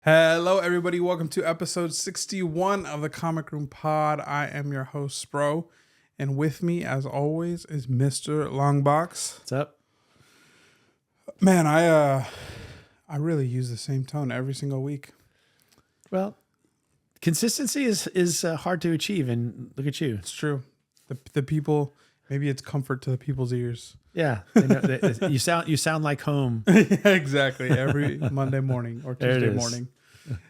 Hello, everybody. Welcome to episode 61 of the Comic Room Pod. I am your host, Spro, and with me, as always, is Mr. Longbox. What's up? Man, I really use the same tone every single week. Well, consistency is hard to achieve, and look at you. It's true. The people, maybe it's comfort to the people's ears. Yeah, you sound like home. Yeah, exactly. Every Monday morning or Tuesday morning.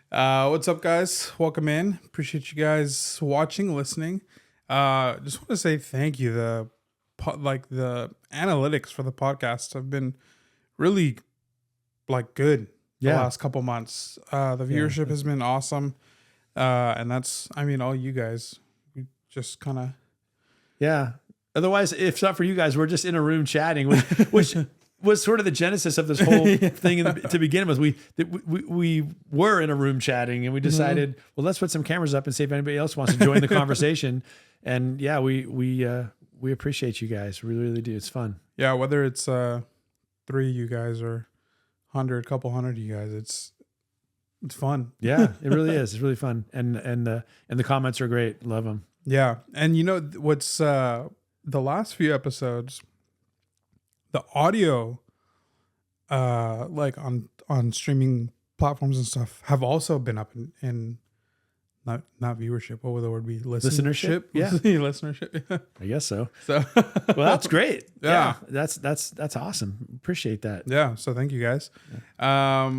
What's up, guys? Welcome in. Appreciate you guys watching, listening. Just want to say thank you. The analytics for the podcast have been really good the last couple months. The viewership has been awesome. And that's, all you guys. We just kind of. Yeah. Otherwise, if it's not for you guys, we're just in a room chatting, which was sort of the genesis of this whole thing to begin with. We were in a room chatting, and we decided, well, let's put some cameras up and see if anybody else wants to join the conversation. And yeah, we appreciate you guys. We really do. It's fun. Yeah, whether it's 3 of you guys or couple hundred of you guys, it's fun. Yeah, it really is. It's really fun, and the comments are great. Love them. Yeah, and you know what's the last few episodes, the audio, on streaming platforms and stuff, have also been up in not viewership. What would the word be? Listenership. Yeah, listenership. I guess so. So, well, that's great. Yeah, that's awesome. Appreciate that. Yeah. So thank you guys. Yeah.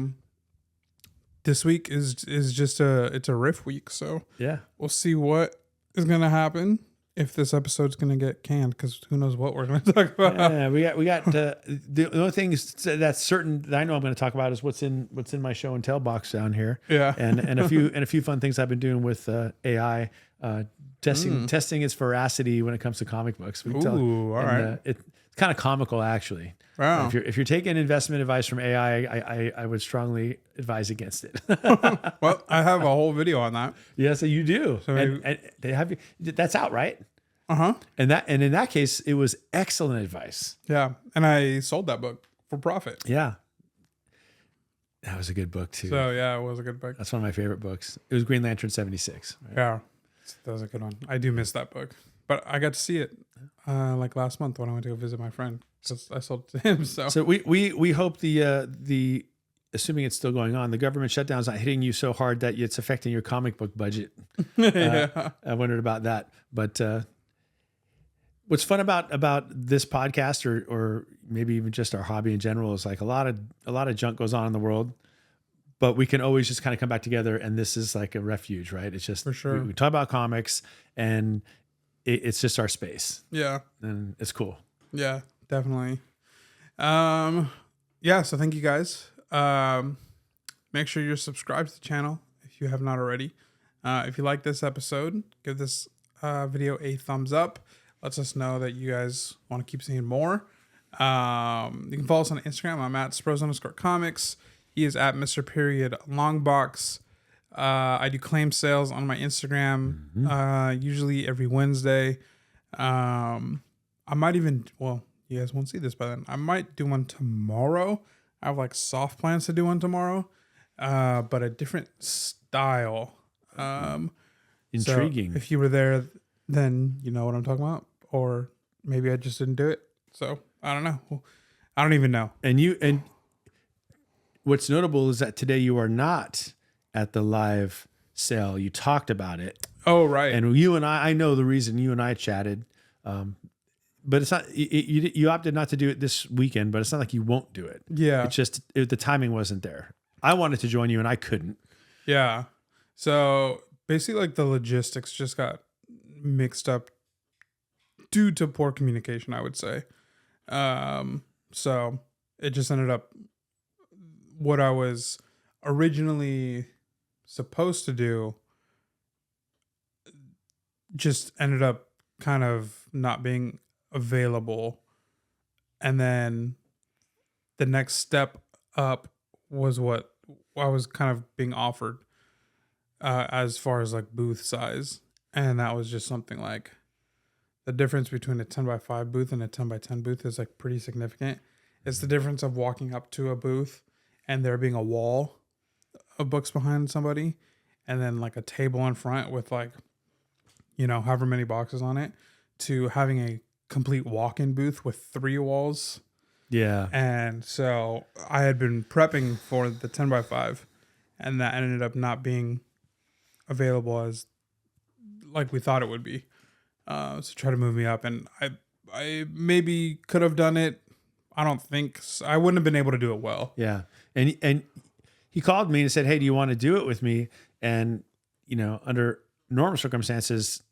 This week is just it's a riff week. So yeah, we'll see what is gonna happen. If this episode's going to get canned, because who knows what we're going to talk about. Yeah, we got the only thing that's certain that I know I'm going to talk about is what's in my show and tell box down here. Yeah, and a few fun things I've been doing with AI, testing its veracity when it comes to comic books. All right. It's kind of comical, actually. Wow. If you're taking investment advice from AI, I would strongly advise against it. Well, I have a whole video on that. Yeah, so you do. So and they have that's out, right? Uh-huh. And in that case, it was excellent advice. Yeah, and I sold that book for profit. Yeah. That was a good book too. So yeah, it was a good book. That's one of my favorite books. It was Green Lantern 76. Right? Yeah, that was a good one. I do miss that book, but I got to see it last month when I went to go visit my friend, because I sold it to him. So we hope the assuming it's still going on, the government shutdown's not hitting you so hard that it's affecting your comic book budget. Yeah. I wondered about that, but what's fun about this podcast or maybe even just our hobby in general is like a lot of junk goes on in the world, but we can always just kind of come back together, and this is like a refuge, right? It's just, for sure, we talk about comics, and it's just our space. Yeah. And it's cool. Yeah, definitely. So thank you guys. Make sure you're subscribed to the channel if you have not already. If you like this episode, give this video a thumbs up. Lets us know that you guys want to keep seeing more. You can follow us on Instagram. I'm at Spros_comics. He is at Mr. Period Longbox. I do claim sales on my Instagram, usually every Wednesday. I might even, you guys won't see this by then. I might do one tomorrow. I have soft plans to do one tomorrow, but a different style. Intriguing. So if you were there, then you know what I'm talking about, or maybe I just didn't do it. So I don't know. I don't even know. And what's notable is that today you are not at the live sale. You talked about it. Oh, right. And you and I know the reason you and I chatted. But it's not, you opted not to do it this weekend, but it's not like you won't do it. Yeah. It's just, the timing wasn't there. I wanted to join you and I couldn't. Yeah. So basically the logistics just got mixed up due to poor communication, I would say. So it just ended up what I was originally supposed to do just ended up kind of not being available, and then the next step up was what I was kind of being offered as far as booth size, and that was just something the difference between a 10x5 booth and a 10x10 booth is pretty significant. It's the difference of walking up to a booth and there being a wall of books behind somebody, and then like a table in front with like, you know, however many boxes on it, to having a complete walk-in booth with 3 walls. Yeah. And so I had been prepping for the 10x5, and that ended up not being available as like we thought it would be. So try to move me up, and I maybe could have done it. I don't think I wouldn't have been able to do it well. Yeah. And he called me and said, "Hey, do you want to do it with me?" And, you know, under normal circumstances,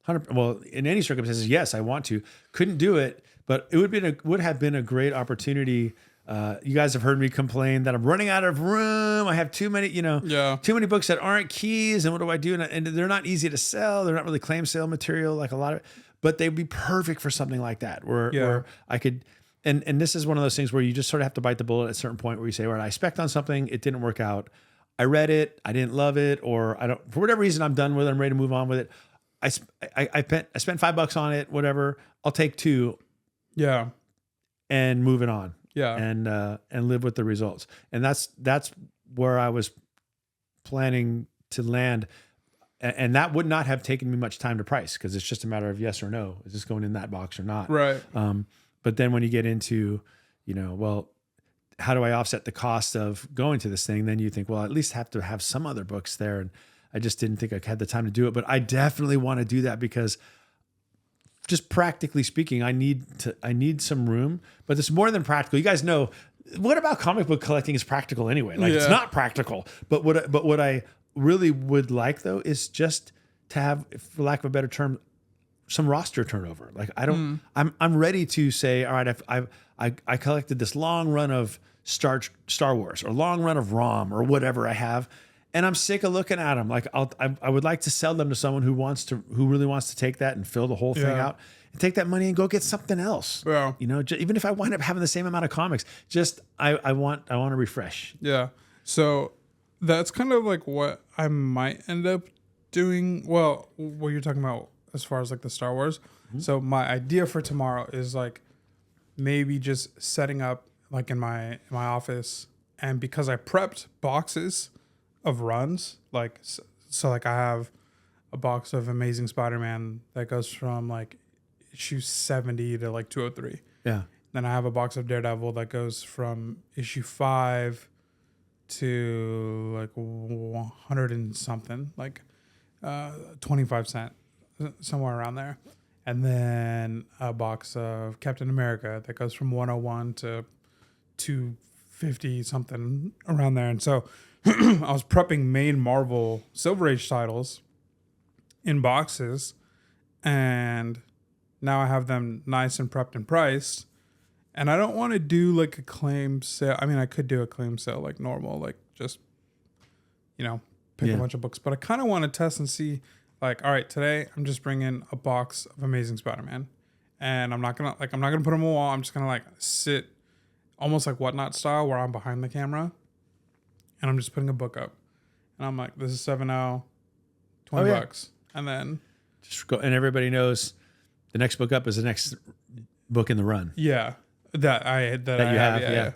in any circumstances, yes, I want to. Couldn't do it, but it would have been a great opportunity. You guys have heard me complain that I'm running out of room. I have too many, too many books that aren't keys. And what do I do? And they're not easy to sell. They're not really claim sale material like a lot of, but they'd be perfect for something like that where I could. And this is one of those things where you just sort of have to bite the bullet at a certain point where you say, all right, I spec'd on something, it didn't work out. I read it, I didn't love it, or I don't, for whatever reason, I'm done with it, I'm ready to move on with it. I spent $5 on it, whatever. I'll take 2. Yeah. And move it on. Yeah. And live with the results. And that's where I was planning to land. And that would not have taken me much time to price, because it's just a matter of yes or no. Is this going in that box or not? Right. But then when you get into, well, how do I offset the cost of going to this thing? Then you think, well, I at least have to have some other books there. And I just didn't think I had the time to do it. But I definitely want to do that, because just practically speaking, I need some room. But it's more than practical. You guys know, what about comic book collecting is practical anyway? Like, it's not practical. But what I really would like, though, is just to have, for lack of a better term, some roster turnover. Like, I'm ready to say, all right, I collected this long run of Star Wars, or long run of ROM, or whatever I have, and I'm sick of looking at them. Like, I would like to sell them to someone who really wants to take that and fill the whole thing out, and take that money and go get something else. Yeah. Even if I wind up having the same amount of comics, just I want to refresh. Yeah. So that's kind of like what I might end up doing. Well, what you're talking about as far as like the Star Wars. Mm-hmm. So my idea for tomorrow is like maybe just setting up like in my office, and because I prepped boxes of runs, like so like I have a box of Amazing Spider-Man that goes from like issue 70 to like 203. Yeah. Then I have a box of Daredevil that goes from issue 5 to like 100 and something, like 25 cent, somewhere around there. And then a box of Captain America that goes from 101 to 250 something, around there. And so I was prepping main Marvel Silver Age titles in boxes, and now I have them nice and prepped and priced. And I don't want to do like a claim sale. I mean, I could do a claim sale like normal, like just, pick a bunch of books. But I kind of want to test and see, like, all right, today I'm just bringing a box of Amazing Spider-Man, and I'm not gonna put them on the wall. I'm just gonna like sit almost like Whatnot style, where I'm behind the camera, and I'm just putting a book up, and I'm like, this is 7.0, $20, and then just go, and everybody knows the next book up is the next book in the run. Yeah, that I have. Yeah.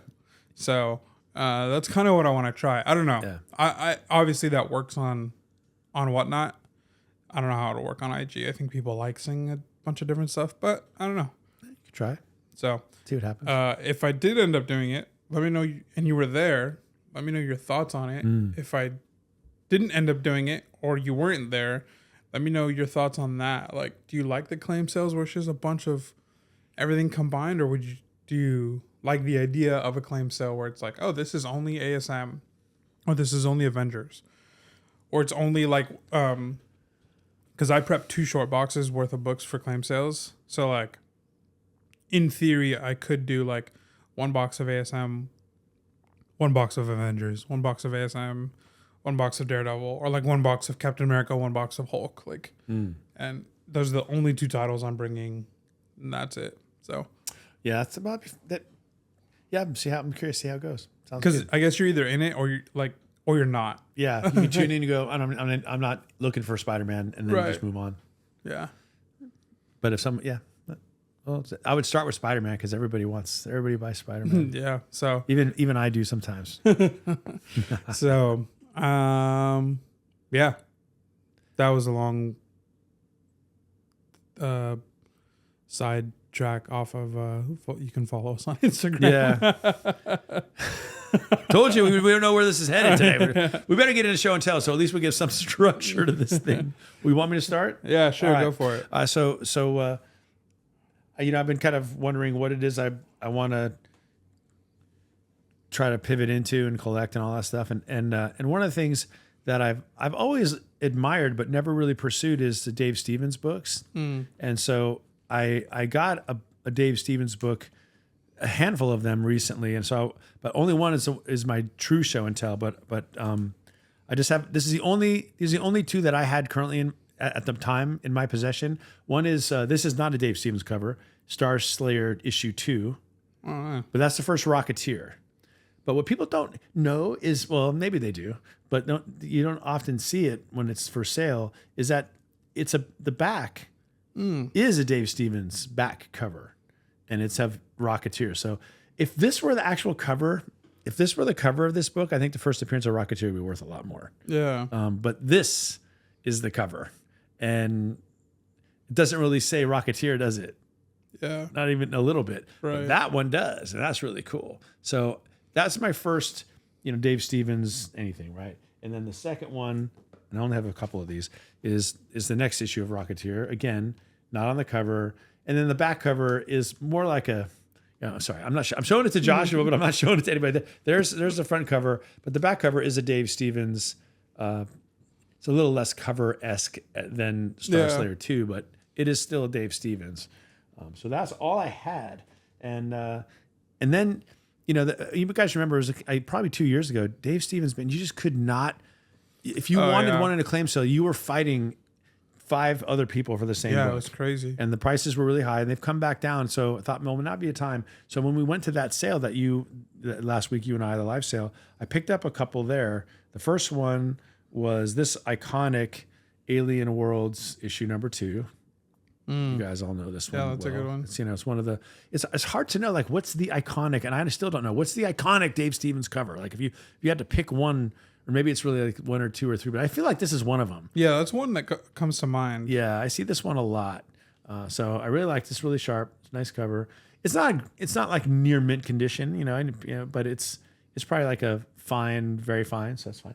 So that's kind of what I want to try. I don't know. Yeah. I obviously that works on Whatnot. I don't know how it'll work on IG. I think people like seeing a bunch of different stuff, but I don't know. You could try it. So see what happens. If I did end up doing it, let me know. And you were there. Let me know your thoughts on it. If I didn't end up doing it, or you weren't there, let me know your thoughts on that. Like, do you like the claim sales where it's just a bunch of everything combined, or do you like the idea of a claim sale where it's like, oh, this is only ASM, or this is only Avengers, or it's only like because I prepped 2 short boxes worth of books for claim sales. So like, in theory, I could do like 1 box of ASM, 1 box of Avengers, 1 box of ASM, 1 box of Daredevil, or like 1 box of Captain America, 1 box of Hulk. Like, and those are the only 2 titles I'm bringing, and that's it. So yeah, that's about that. Yeah, I'm curious to see how it goes. Because I guess you're either in it or you're not. Yeah, you can tune in and go, I'm not looking for Spider-Man, and then you just move on. Yeah. But if well, I would start with Spider-Man, because everybody buys Spider-Man. Yeah. So even I do sometimes. So Yeah, that was a long side track off of you can follow us on Instagram. Yeah. Told you we don't know where this is headed today. We better get into show and tell, so at least we give some structure to this thing. We want me to start? Yeah, sure. All Go for it. So I've been kind of wondering what it is I want to try to pivot into and collect and all that stuff. And one of the things that I've always admired but never really pursued is the Dave Stevens books. And so I got a Dave Stevens book, a handful of them recently, and so but only one is my true show and tell. But I just have these are the only two that I had currently at the time in my possession. One is this is not a Dave Stevens cover, Star Slayer issue 2, but that's the first Rocketeer. But what people don't know is, well, maybe they do, but you don't often see it when it's for sale, is that the back is a Dave Stevens back cover, and it's have Rocketeer. So if this were the actual cover, if this were the cover of this book, I think the first appearance of Rocketeer would be worth a lot more. Yeah. But this is the cover, and it doesn't really say Rocketeer, does it? Yeah. Not even a little bit. Right. But that one does, and that's really cool. So that's my first, Dave Stevens anything, right? And then the second one, and I only have a couple of these, is the next issue of Rocketeer. Again, not on the cover. And then the back cover is more like sorry, I'm showing it to Joshua, but I'm not showing it to anybody. There's the front cover, but the back cover is a Dave Stevens. It's a little less cover-esque than Star Slayer 2, but it is still a Dave Stevens. So that's all I had. And then, you guys remember, it was probably 2 years ago, Dave Stevens, man, you just could not, if you wanted one in a claim sale, you were fighting 5 other people for the same book. Yeah, it was crazy. And the prices were really high, and they've come back down. So I thought, well, would not be a time. So when we went to that sale that last week, you and I, the live sale, I picked up a couple there. The first one was this iconic Alien Worlds issue number 2. You guys all know this one. Yeah, that's a good one. It's one of the. It's hard to know what's the iconic, and I still don't know what's the iconic Dave Stevens cover. Like if you had to pick one, or maybe it's really like 1 or 2 or 3, but I feel like this is one of them. Yeah, that's one that comes to mind. Yeah, I see this one a lot. So I really like this. Really sharp, nice cover. It's not like near mint condition, but it's probably like a fine, very fine. So that's fine.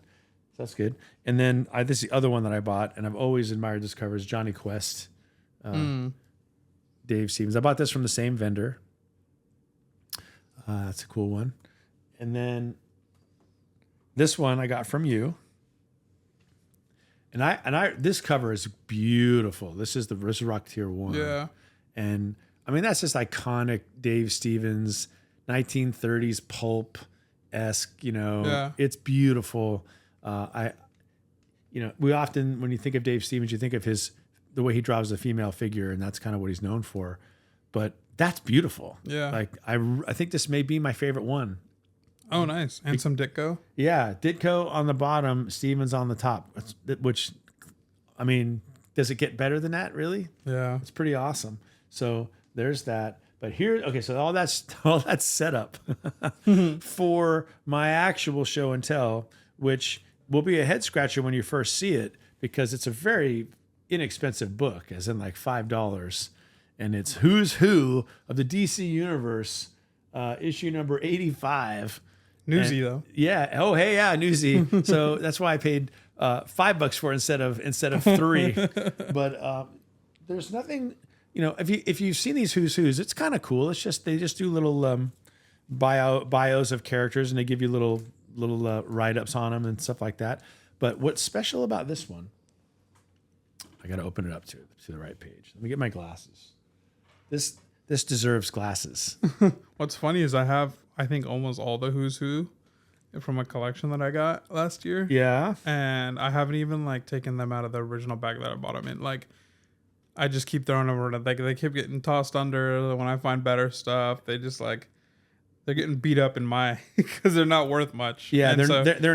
So that's good. And then this is the other one that I bought, and I've always admired this cover, is Johnny Quest. Dave Stevens. I bought this from the same vendor. That's a cool one. And then this one I got from you. And I this cover is beautiful. This is Rocketeer 1. Yeah. And I mean, that's just iconic Dave Stevens, 1930s pulp-esque, Yeah. It's beautiful. We often, when you think of Dave Stevens, you think of the way he draws a female figure, and that's kind of what he's known for. But that's beautiful. Yeah. Like I think this may be my favorite one. Oh, nice. And some Ditko. Yeah, Ditko on the bottom, Stevens on the top. Which, I mean, does it get better than that? Really? Yeah. It's pretty awesome. So there's that. But so all that's set up for my actual show and tell, which will be a head scratcher when you first see it, because it's a very inexpensive book, as in like $5, and it's Who's Who of the DC Universe, issue number 85. Newsy though. Yeah. Oh, hey, yeah, newsy. So that's why I paid $5 for it instead of 3. But there's nothing, if you've seen these Who's Who's, it's kind of cool. It's just they just do little bios of characters, and they give you little write-ups on them and stuff like that. But what's special about this one? I got to open it up to the right page. Let me get my glasses. This deserves glasses. What's funny is I think almost all the Who's Who from a collection that I got last year. Yeah. And I haven't even taken them out of the original bag that I bought them in. I just keep throwing them around. They keep getting tossed under. When I find better stuff, they just they're getting beat up in my because they're not worth much. Yeah, they're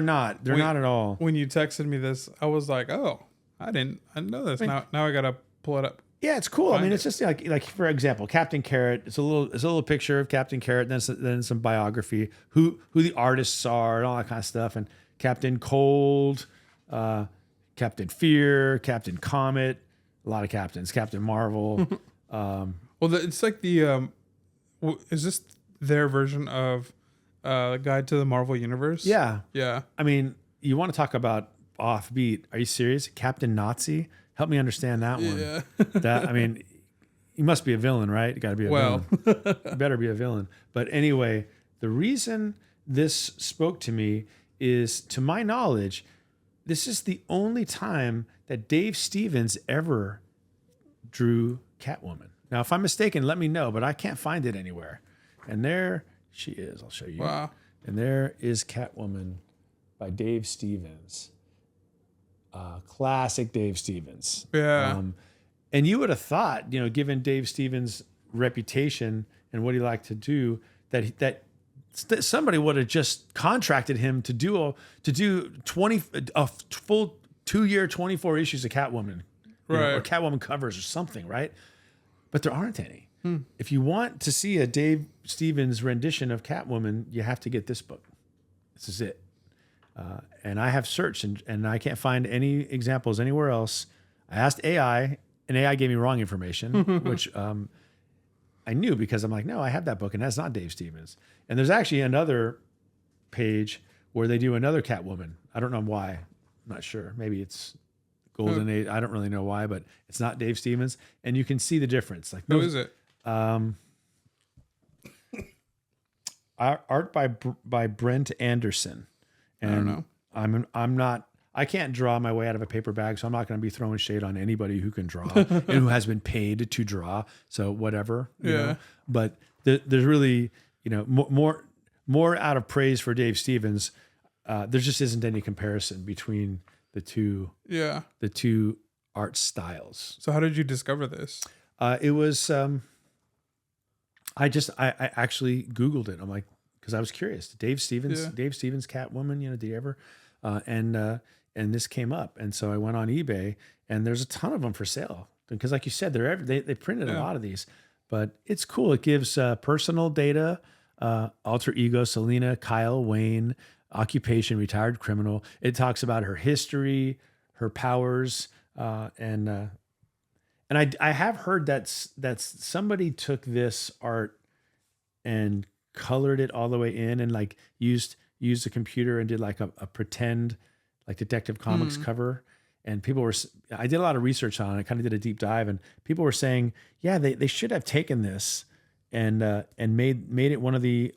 not. They're not at all. When you texted me this, I was like, oh, I didn't know this. Now I gotta pull it up. Yeah, it's cool. I mean, it's just like for example, Captain Carrot. It's a little picture of Captain Carrot, then some biography, who the artists are, and all that kind of stuff. And Captain Cold, Captain Fear, Captain Comet, a lot of captains, Captain Marvel. It's like the is this their version of Guide to the Marvel Universe? Yeah. Yeah. I mean, you want to talk about offbeat. Are you serious? Captain Nazi? Help me understand that one. Yeah. I mean, he must be a villain, right? You got to be a villain. You better be a villain. But anyway, the reason this spoke to me is, to my knowledge, this is the only time that Dave Stevens ever drew Catwoman. Now, if I'm mistaken, let me know, but I can't find it anywhere. And there she is. I'll show you. Wow. And there is Catwoman by Dave Stevens. Classic Dave Stevens. Yeah. And you would have thought, given Dave Stevens' reputation and what he liked to do, that somebody would have just contracted him to do a full 2-year, 24 issues of Catwoman, right? Or Catwoman covers or something, right? But there aren't any. If you want to see a Dave Stevens rendition of Catwoman, you have to get this book. This is it. And I have searched and I can't find any examples anywhere else. I asked AI, and AI gave me wrong information, which I knew, because I'm like, no, I have that book, and that's not Dave Stevens. And there's actually another page where they do another Catwoman. I don't know why. I'm not sure. Maybe it's Golden Age. I don't really know why, but it's not Dave Stevens. And you can see the difference. Like, who is it? Art by Brent Anderson. And I don't know. I'm not. I can't draw my way out of a paper bag, so I'm not going to be throwing shade on anybody who can draw and who has been paid to draw. So whatever. You know? But there's really, more out of praise for Dave Stevens. There just isn't any comparison between the two. Yeah. The two art styles. So how did you discover this? It was. I actually Googled it. I'm like, because I was curious. Dave Stevens Catwoman. Did he ever? And this came up, and so I went on eBay, and there's a ton of them for sale. Because, like you said, they printed a lot of these, but it's cool. It gives personal data, alter ego, Selena, Kyle, Wayne, occupation, retired criminal. It talks about her history, her powers, and I have heard that somebody took this art and colored it all the way in, and like used a computer and did like a pretend like Detective Comics cover. And I did a lot of research on it, kind of did a deep dive, and people were saying, yeah, they should have taken this and made it one of the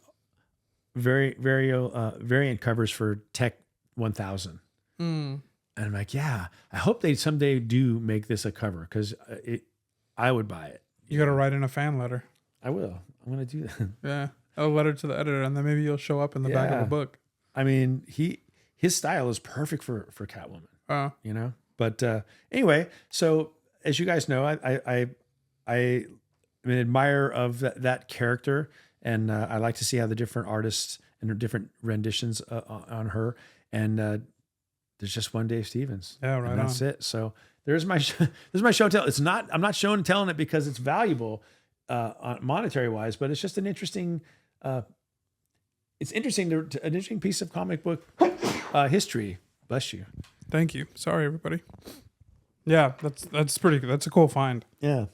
variant covers for Tech 1000. And I'm like, yeah, I hope they someday do make this a cover, because I would buy it. You got to write in a fan letter. I will. I'm going to do that. Yeah. A letter to the editor, and then maybe you'll show up in the back of the book. I mean, his style is perfect for Catwoman. But anyway, so as you guys know, I'm an admirer of that character, and I like to see how the different artists and the different renditions on her. And there's just one Dave Stevens. Yeah, right. And that's it. So there's my show and tell. I'm not showing and telling it because it's valuable monetary wise, but it's just an interesting. It's interesting an interesting piece of comic book history. Bless you. Thank you. Sorry, everybody. Yeah, that's a cool find. Yeah.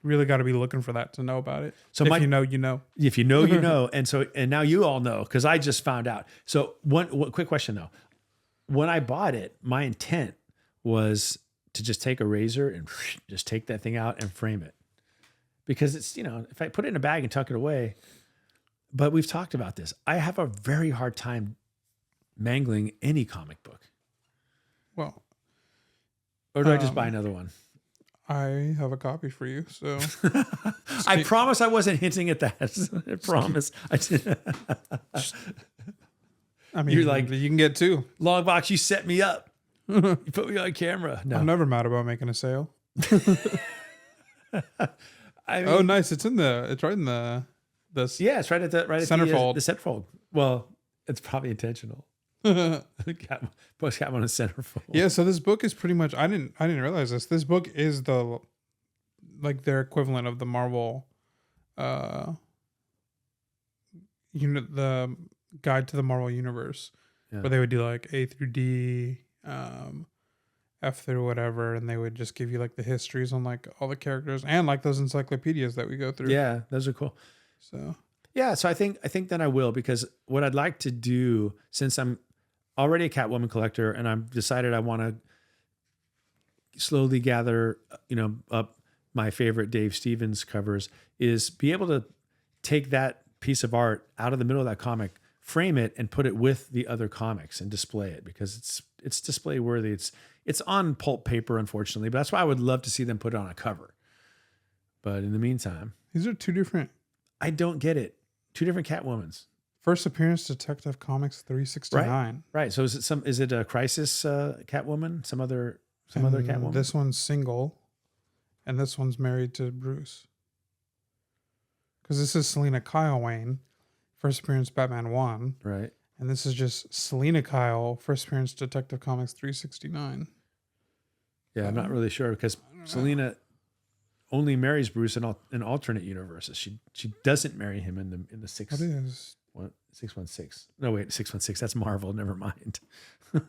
Really got to be looking for that to know about it. So if you know, you know. If you know, you know. And now you all know, because I just found out. So one quick question though. When I bought it, my intent was to just take a razor and just take that thing out and frame it. Because it's, if I put it in a bag and tuck it away, but we've talked about this. I have a very hard time mangling any comic book. Well, or do I just buy another one? I have a copy for you, so I promise I wasn't hinting at that. I promise. I mean, you're like, you can get two. Longbox, you set me up. You put me on camera. No. I'm never mad about making a sale. I mean, oh, nice! It's right in the it's right at the centerfold. The centerfold. Well, it's probably intentional. Post Catwoman on the centerfold. Yeah, so this book is pretty much. I didn't realize this. This book is their equivalent of the Marvel, the Guide to the Marvel Universe. Yeah. where they would do like A through D, F through whatever, and they would just give you like the histories on like all the characters and like those encyclopedias that we go through. Yeah, those are cool. So Yeah, so I think that I will, because what I'd like to do, since I'm already a Catwoman collector and I've decided I want to slowly gather, up my favorite Dave Stevens covers, is be able to take that piece of art out of the middle of that comic, frame it, and put it with the other comics and display it, because it's display worthy. It's on pulp paper, unfortunately, but that's why I would love to see them put it on a cover. But in the meantime, these are two different. I don't get it. Two different Catwomans. First appearance, Detective Comics 369. Right. So is it a Crisis Catwoman? Some other Catwoman? This one's single, and this one's married to Bruce. Because this is Selena Kyle Wayne, first appearance Batman 1. Right. And this is just Selena Kyle, first appearance Detective Comics 369. Yeah, I'm not really sure, because Selena only marries Bruce in alternate universes. She doesn't marry him in the six. What is 616? No, wait, 616. That's Marvel. Never mind. Oh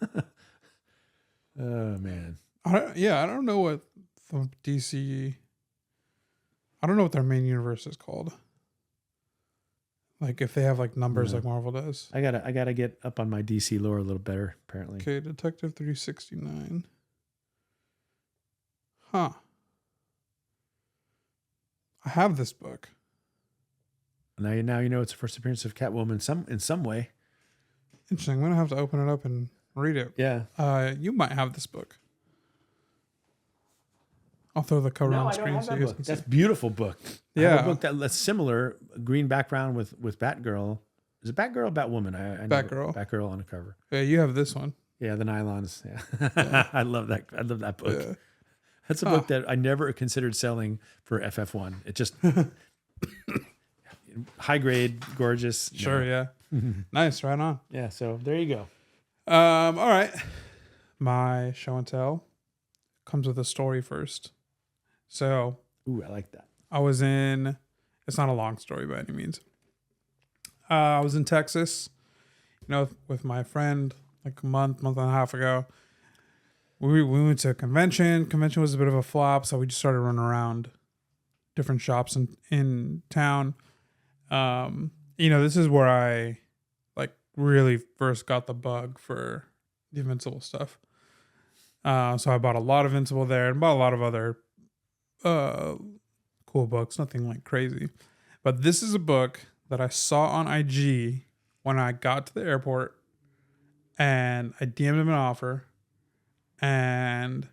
man. I don't know what the DC. I don't know what their main universe is called. Like if they have like numbers like Marvel does. I gotta get up on my DC lore a little better, apparently. Okay, Detective 369. Huh. I have this book. Now you know it's the first appearance of Catwoman in some way. Interesting. I'm gonna have to open it up and read it. Yeah. You might have this book. I'll throw the cover on the screen so you guys can see. That's a beautiful book. Yeah. I have a book that's similar, green background with Batgirl. Is it Batgirl or Batwoman? I Batgirl. Batgirl on the cover. Yeah, you have this one. Yeah, the nylons. Yeah. I love that. I love that book. Yeah. That's a book that I never considered selling for FF1. It just high grade, gorgeous. Sure, yeah. Nice, right on. Yeah, so there you go. All right. My show and tell comes with a story first. So, Ooh, I like that. it's not a long story by any means. I was in Texas, with my friend like a month and a half ago. We went to a convention. Convention was a bit of a flop, so we just started running around different shops in town. This is where I like really first got the bug for the Invincible stuff. So I bought a lot of Invincible there and bought a lot of other cool books, nothing like crazy. But this is a book that I saw on IG when I got to the airport, and I DM'd him an offer. And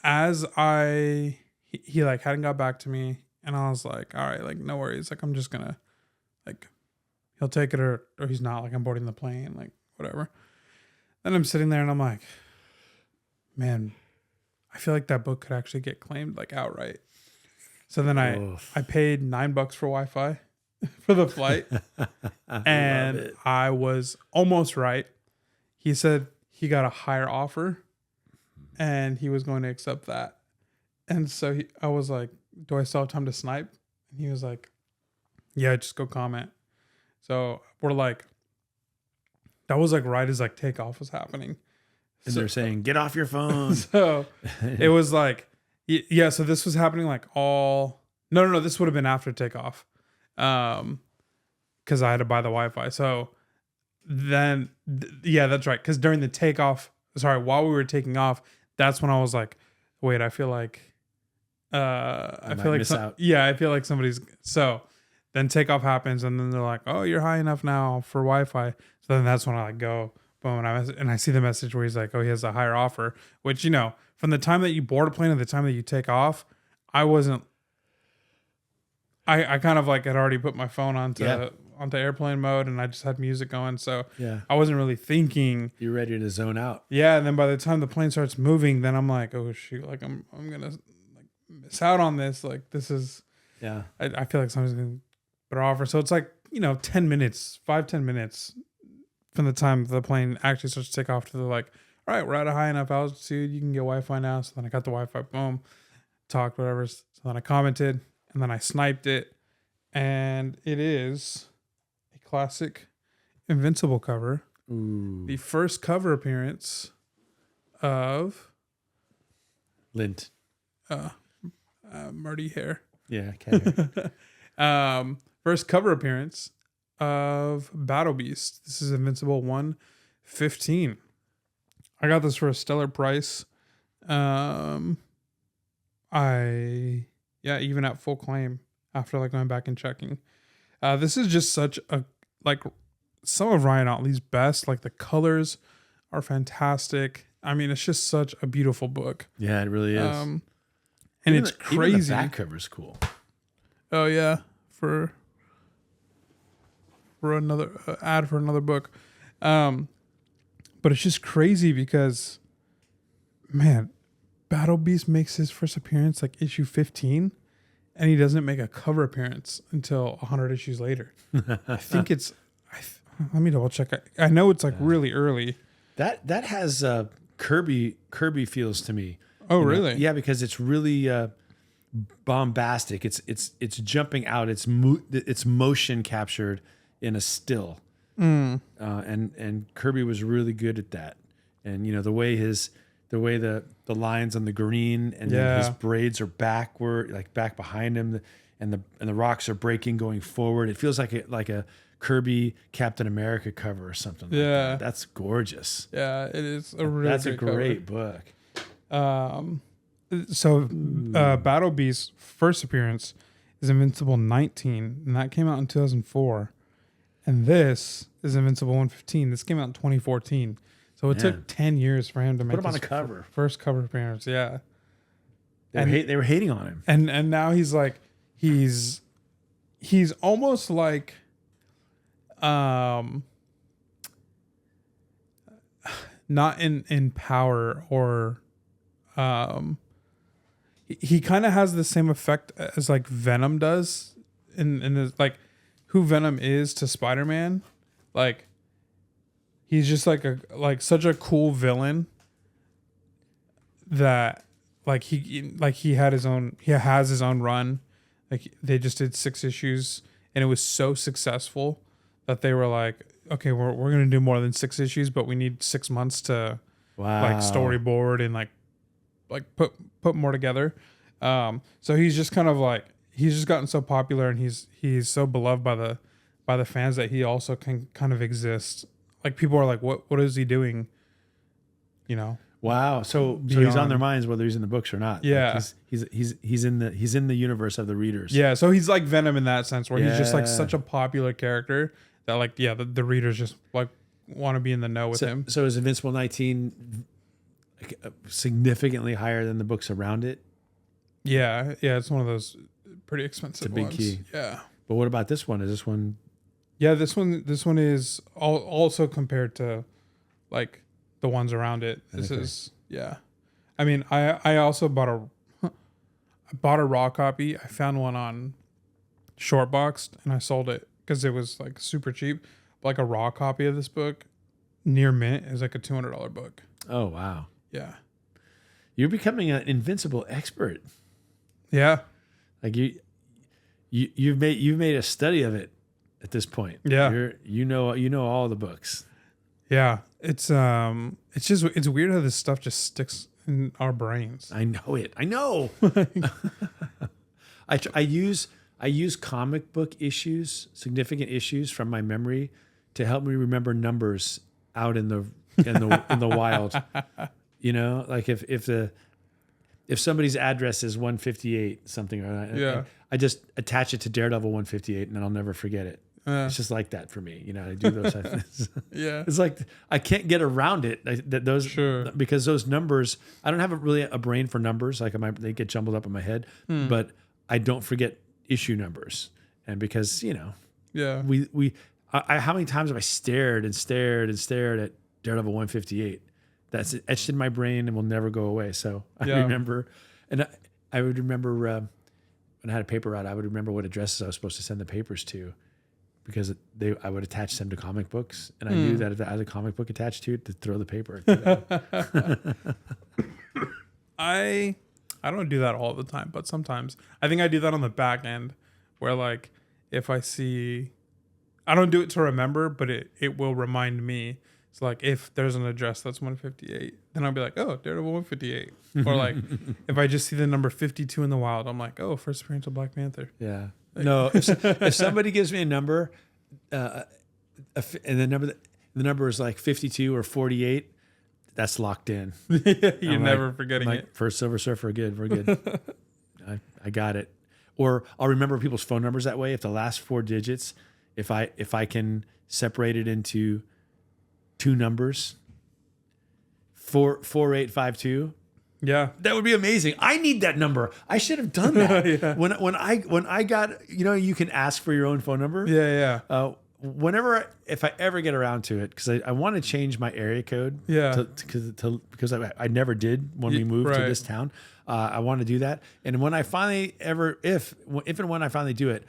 as he like hadn't got back to me, and I was like, all right, like no worries, like I'm just gonna like he'll take it or he's not, like I'm boarding the plane, like whatever. Then I'm sitting there and I'm like, man, I feel like that book could actually get claimed like outright. So then I paid $9 for Wi-Fi for the flight, and I was almost right. He said he got a higher offer and he was going to accept that. And so I was like, do I still have time to snipe? And he was like, yeah, just go comment. So we're like, that was like right as like takeoff was happening. And they're saying, get off your phone. So it was like, yeah. So this was happening like no, this would have been after takeoff. Cause I had to buy the Wi-Fi. So then, yeah, that's right. Cause during the takeoff, while we were taking off, that's when I was like, wait, I feel like, I feel like somebody's, so then takeoff happens and then they're like, oh, you're high enough now for Wi-Fi. So then that's when I like go, boom. And I see the message where he's like, oh, he has a higher offer, which, from the time that you board a plane to the time that you take off, I kind of like had already put my phone onto airplane mode and I just had music going. So I wasn't really thinking. You're ready to zone out. Yeah. And then by the time the plane starts moving, then I'm like, oh shoot, like I'm going to like miss out on this. Like this is, I feel like somebody's going to put an offer. So it's like, 10 minutes from the time the plane actually starts to take off to the like, all right, we're at a high enough altitude. You can get Wi-Fi now. So then I got the Wi-Fi, boom, talked, whatever. So then I commented and then I sniped it. And it is a classic Invincible cover. Ooh. The first cover appearance of Lint. Marty Hare. Yeah, cat hair. First cover appearance of Battle Beast. This is Invincible 115. I got this for a stellar price. Even at full claim after like going back and checking. This is just such a like some of Ryan Otley's best. Like the colors are fantastic. I mean, it's just such a beautiful book. Yeah, it really is. And even it's even crazy. the back cover's cool. Oh yeah, for another ad for another book. But it's just crazy because, man, Battle Beast makes his first appearance like issue 15, and he doesn't make a cover appearance until 100 issues later. I think it's. Let me double check. I know it's like really early. That has Kirby feels to me. Oh, You know? really? Yeah, because it's really bombastic. It's jumping out. It's motion captured in a still. And Kirby was really good at that. And the way the lines on the green and then his braids are backward, like back behind him, and the rocks are breaking going forward. It feels like a Kirby Captain America cover or something. Like that. That's gorgeous. Yeah, it is a really. That's a great book. So Battle Beast's first appearance is Invincible 19, and that came out in 2004. And this is Invincible 115. This came out in 2014. So it took 10 years for him to make him on his a cover. First cover appearance. Yeah. They were hating on him. And now he's like, he's almost like, not in power or, he kind of has the same effect as like Venom does in his, like who Venom is to Spider-Man. Like he's just like such a cool villain that he has his own run. Like they just did 6 issues and it was so successful that they were like, okay, we're going to do more than 6 issues, but we need 6 months to like storyboard and like put more together. So he's just kind of like, he's just gotten so popular and he's so beloved by the fans that he also can kind of exist. Like people are like, what is he doing? Wow. So he's on their minds whether he's in the books or not. Yeah. Like he's in the universe of the readers. Yeah. So he's like Venom in that sense where he's just like such a popular character that like, the readers just like want to be in the know with him. So is Invincible 19 significantly higher than the books around it? Yeah. Yeah. It's one of those pretty expensive ones. It's a big key. Yeah. But what about this one? Is this one? Yeah. This one is also compared to like the ones around it. This is, yeah. I mean, I also bought a raw copy. I found one on Shortboxed and I sold it because it was like super cheap. But like a raw copy of this book near mint is like a $200 book. Oh, wow. Yeah. You're becoming an Invincible expert. Yeah. Like you've made a study of it at this point. Yeah. You know all the books. Yeah. It's weird how this stuff just sticks in our brains. I know it. I know. I use comic book issues, significant issues from my memory to help me remember numbers out in the wild. Like if somebody's address is 158 something or that, I just attach it to Daredevil 158 and then I'll never forget it. It's just like that for me. I do those things. Yeah. It's like I can't get around it. Because those numbers, I don't have a brain for numbers. Like they get jumbled up in my head, but I don't forget issue numbers. And because, yeah, how many times have I stared and stared and stared at Daredevil 158? That's etched in my brain and will never go away. So I remember, and I would remember when I had a paper route, I would remember what addresses I was supposed to send the papers to, because I would attach them to comic books, and I knew that if I had a comic book attached to it, to throw the paper to them. I don't do that all the time, but sometimes I think I do that on the back end, where like if I see I don't do it to remember, but it will remind me. It's like if there's an address that's 158, then I'll be like, oh, Daredevil 158. Or like if I just see the number 52 in the wild, I'm like, oh, first appearance of Black Panther. Yeah. No, if somebody gives me a number, and the number is like 52 or 48, that's locked in. You're never forgetting it. First Silver Surfer, good, we're good. I got it. Or I'll remember people's phone numbers that way. If the last 4 digits, if I can separate it into 2 numbers, 4852. Yeah, that would be amazing. I need that number. I should have done that. Yeah. When I got, you can ask for your own phone number. Yeah. If I ever get around to it, because I want to change my area code. Yeah. Because I never did when we moved to this town. I want to do that, and when I finally if and when I finally do it,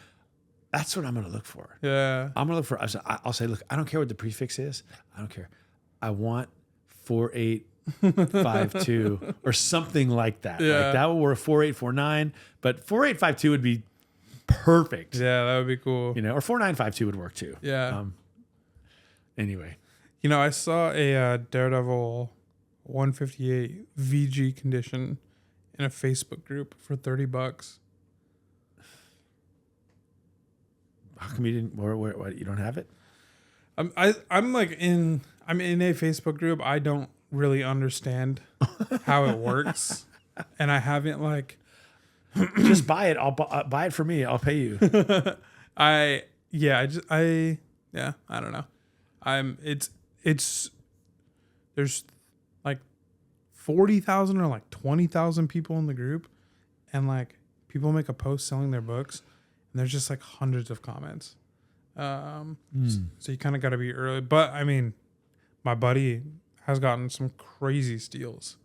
that's what I'm going to look for. Yeah. I'm going to look for. I'll say, look, I don't care what the prefix is. I don't care. I want 4852 or something like that. Yeah. Like that would work. 4849, but 4852 would be perfect. Yeah, that would be cool. Or 4952 would work too. Yeah. Anyway, I saw a Daredevil 158 VG condition in a Facebook group for $30. How come you didn't? What you don't have it? I'm in a Facebook group. I don't really understand how it works, and I haven't just buy it. I'll buy it for me. I'll pay you. I don't know. There's like 40,000 or like 20,000 people in the group, and people make a post selling their books, and there's just hundreds of comments. So you kind of got to be early. But I mean, my buddy has gotten some crazy steals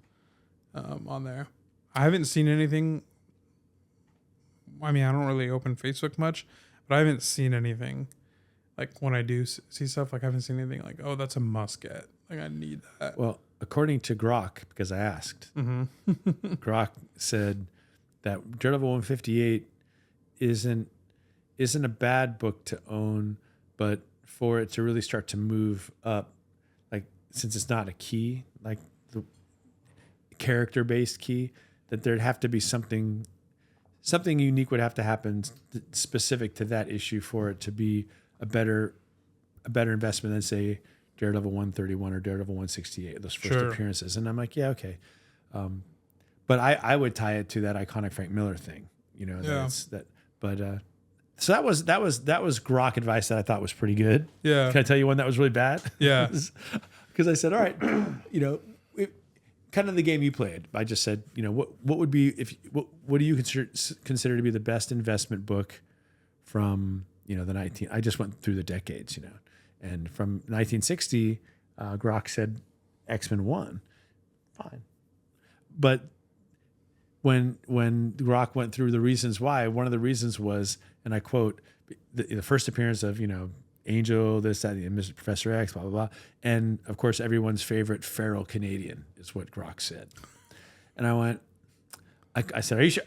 on there. I haven't seen anything. I mean, I don't really open Facebook much, but I haven't seen anything. When I do see stuff, I haven't seen anything oh, that's a must get. I need that. Well, according to Grok, because I asked, Grok said that Daredevil 158 isn't a bad book to own, but for it to really start to move up, since it's not a key, the character-based key, that there'd have to be something unique would have to happen specific to that issue for it to be a better investment than, say, Daredevil 131 or Daredevil 168, those first appearances. And I'm like, yeah, okay. But I would tie it to that iconic Frank Miller thing, so that was Grok advice that I thought was pretty good. Yeah. Can I tell you one that was really bad? Yeah. Because I said, all right, kind of the game you played. I just said, what would be what do you consider to be the best investment book from I just went through the decades, and from 1960, Grok said X-Men 1, fine, but when Grok went through the reasons why, one of the reasons was, and I quote, the first appearance of Angel, this, that, and Mr. Professor X, blah, blah, blah. And of course, everyone's favorite feral Canadian is what Grok said. And I went, I said, are you sure?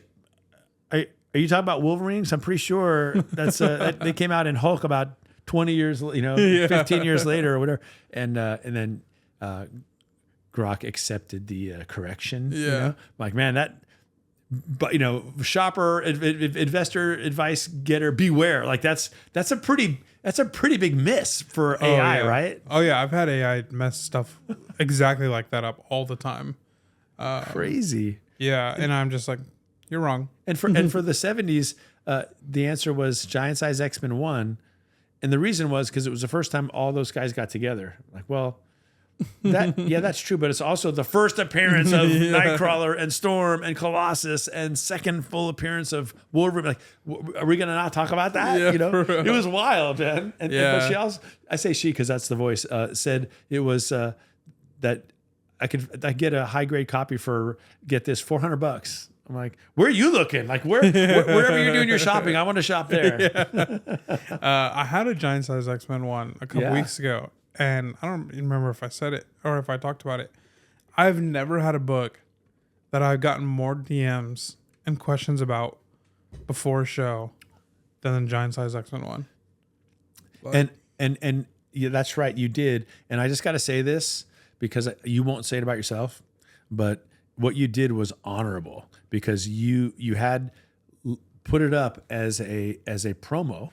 Are you talking about Wolverines? I'm pretty sure that's they came out in Hulk about 20 years, 15 years later or whatever. And then Grok accepted the correction. Yeah. Man, that, but shopper, investor, advice getter, beware. That's a pretty big miss for AI, right? Oh yeah, I've had AI mess stuff exactly like that up all the time. Crazy. Yeah, and I'm just like, you're wrong. And for the 70s, the answer was Giant Size X-Men 1, and the reason was because it was the first time all those guys got together. That's true, but it's also the first appearance of Nightcrawler and Storm and Colossus and second full appearance of Wolverine. Are we going to not talk about that? Yeah, it was wild, man. But she also, I say she because that's the voice, said it was that I get a high grade copy for, get this, $400. I'm like, where are you looking? Wherever you're doing your shopping, I want to shop there. Yeah. I had a Giant Size X-Men 1 a couple weeks ago. And I don't remember if I said it or if I talked about it. I've never had a book that I've gotten more DMs and questions about before a show than the Giant Size X-Men 1. Like, And yeah, that's right. You did. And I just got to say this because you won't say it about yourself, but what you did was honorable because you had put it up as a promo,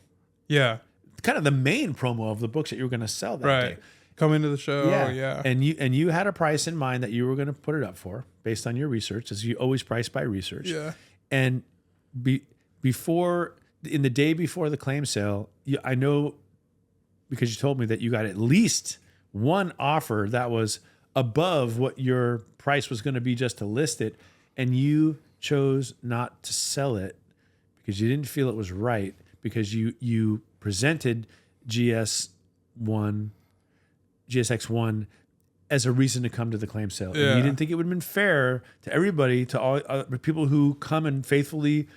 yeah, kind of the main promo of the books that you were going to sell that right. day. Come into the show. Yeah. And you had a price in mind that you were going to put it up for based on your research, as you always price by research. Yeah. And before, in the day before the claim sale, I know because you told me that you got at least one offer that was above what your price was going to be just to list it, and you chose not to sell it because you didn't feel it was right, because you presented GSX1 as a reason to come to the claim sale. Yeah. And you didn't think it would have been fair to everybody, to all people who come and faithfully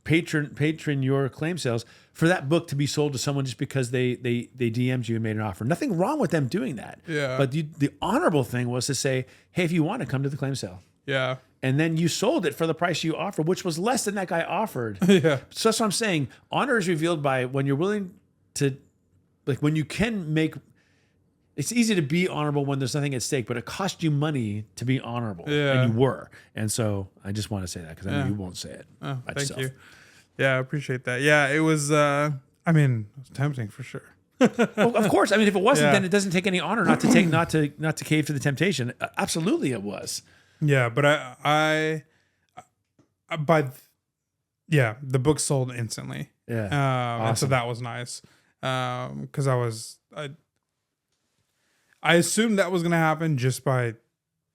patron your claim sales, for that book to be sold to someone just because they DM'd you and made an offer. Nothing wrong with them doing that. Yeah. But the honorable thing was to say, hey, if you want to come to the claim sale. Yeah. And then you sold it for the price you offered, which was less than that guy offered. Yeah. So that's what I'm saying. Honor is revealed by when you're willing to, like, when you can make. It's easy to be honorable when there's nothing at stake, but it cost you money to be honorable. Yeah. And you were. And so I just want to say that because I know Yeah. you won't say it. Oh, by thank yourself. you. Yeah, I appreciate that. Yeah, it was. I mean, it was tempting for sure. Well, of course. I mean, if it wasn't, Yeah. then it doesn't take any honor not to cave to the temptation. Absolutely, it was. Yeah, but the book sold instantly. Yeah. And so that was nice. Because I assumed that was gonna happen just by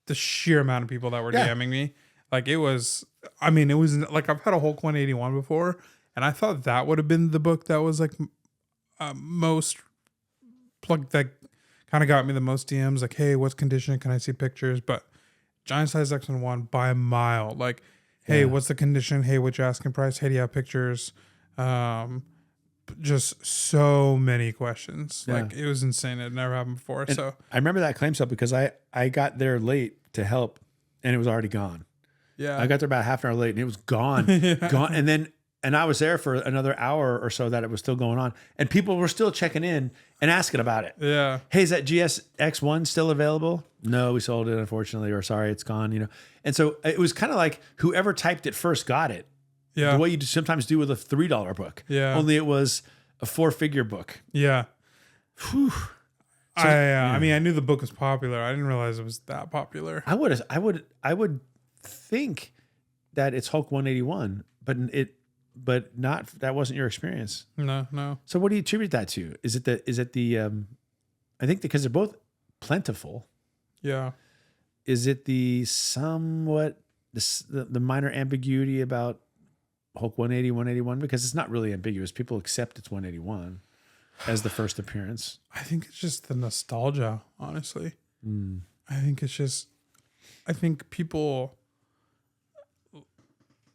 the sheer amount of people that were DMing me. Like it was like I've had a Hulk 181 before, and I thought that would have been the book that was like most plugged, that kind of got me the most DMs. Like, hey, what's condition? Can I see pictures? But Giant Size X-Men 1 by a mile. Like, hey, what's the condition? Hey, what's your asking price? Hey, do you have pictures? Just so many questions. Yeah. Like, it was insane. It never happened before. And so I remember that claim sale because I got there late to help, and it was already gone. yeah, I got there about half an hour late, and it was gone, gone. And I was there for another hour or so that it was still going on, and people were still checking in and asking about it. yeah, Hey, is that GSX1 still available? No, we sold it, unfortunately, or sorry, it's gone. You know, and so it was kind of like whoever typed it first got it. yeah, The way you sometimes do with a $3 book. Yeah. Only it was a 4-figure book. yeah. Whew. I mean, I knew the book was popular. I didn't realize it was that popular. I would think that it's Hulk 181, but not, that wasn't your experience. No. So what do you attribute that to? Is it the I think because they're both plentiful. Yeah. Is it the somewhat the minor ambiguity about Hulk 180, 181? Because it's not really ambiguous. People accept it's 181 as the first appearance. I think it's just the nostalgia, honestly. Mm. I think people.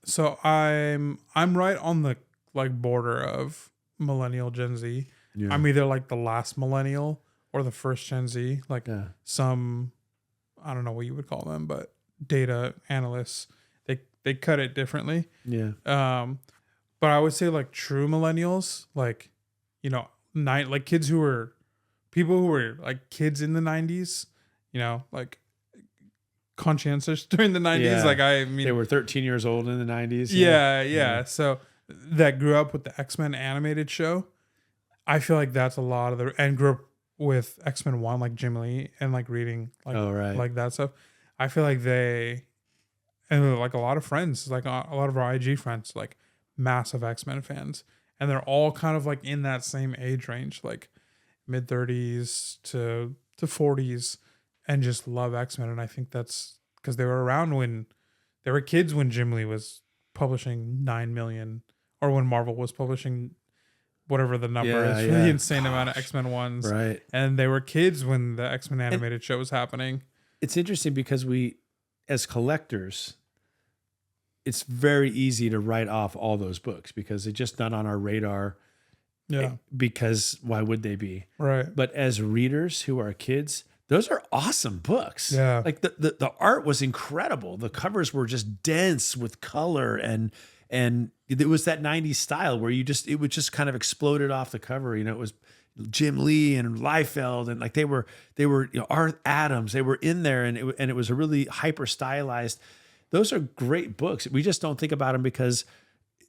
So I'm right on the like border of millennial Gen Z. Yeah. I'm either like the last millennial or the first Gen Z. Like some, I don't know what you would call them, but data analysts. They cut it differently. Yeah. But I would say like true millennials, like, you know, like kids who were people who were like kids in the 90s, you know, like conscientious during the 90s. Yeah. Like, I mean, They were 13 years old in the 90s. yeah. So that grew up with the X-Men animated show. I feel like that's a lot of and grew up with X-Men 1, like Jim Lee, and like reading like, like that stuff. I feel like and like a lot of friends, like a lot of our IG friends, like massive X-Men fans. And they're all kind of like in that same age range, like mid 30s to 40s, and just love X-Men. And I think that's because they were around when they were kids, when Jim Lee was publishing 9 million, or when Marvel was publishing whatever the number is for the insane amount of X-Men ones. Right. And they were kids when the X-Men animated show was happening. It's interesting because we, as collectors, it's very easy to write off all those books because they're just not on our radar. Yeah. Because why would they be? Right. But as readers who are kids, those are awesome books. Yeah. Like the art was incredible. The covers were just dense with color, and it was that 90s style where it would just kind of exploded off the cover. You know, it Jim Lee and Liefeld, and like they were Art Adams. They were in there, and it was a really hyper stylized. Those are great books. We just don't think about them because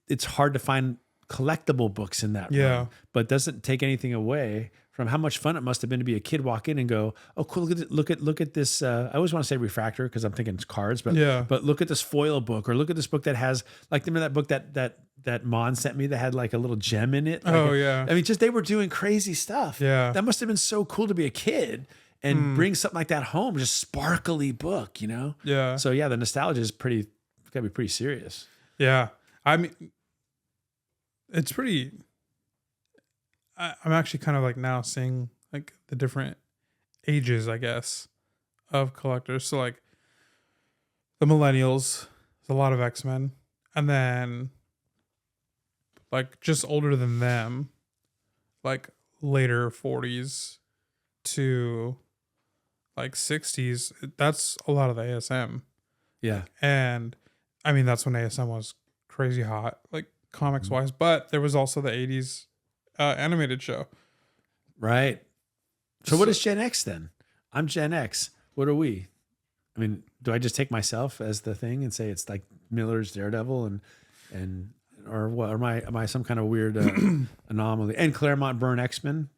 it's hard to find collectible books in that room, but doesn't take anything away from how much fun it must have been to be a kid, walk in and go, "Oh, cool! Look at this." I always want to say refractor because I'm thinking it's cards, but look at this foil book, or look at this book that has like, remember that book that Mon sent me that had like a little gem in it. Like I mean, just they were doing crazy stuff. Yeah, that must have been so cool to be a kid and bring something like that home, just sparkly book, you know? Yeah. So yeah, the nostalgia is gotta be pretty serious. Yeah, I mean, it's pretty. I'm actually kind of like now seeing like the different ages, I guess, of collectors. So like the millennials, there's a lot of X-Men, and then like just older than them, like later 40s to like 60s. That's a lot of the ASM. Yeah. And I mean, that's when ASM was crazy hot, like comics wise, but there was also the 80s animated show. Right. So what is Gen X then? I'm Gen X. What are we? I mean, do I just take myself as the thing and say it's like Miller's Daredevil and or what? Or am I some kind of weird anomaly? And Claremont Byrne X-Men?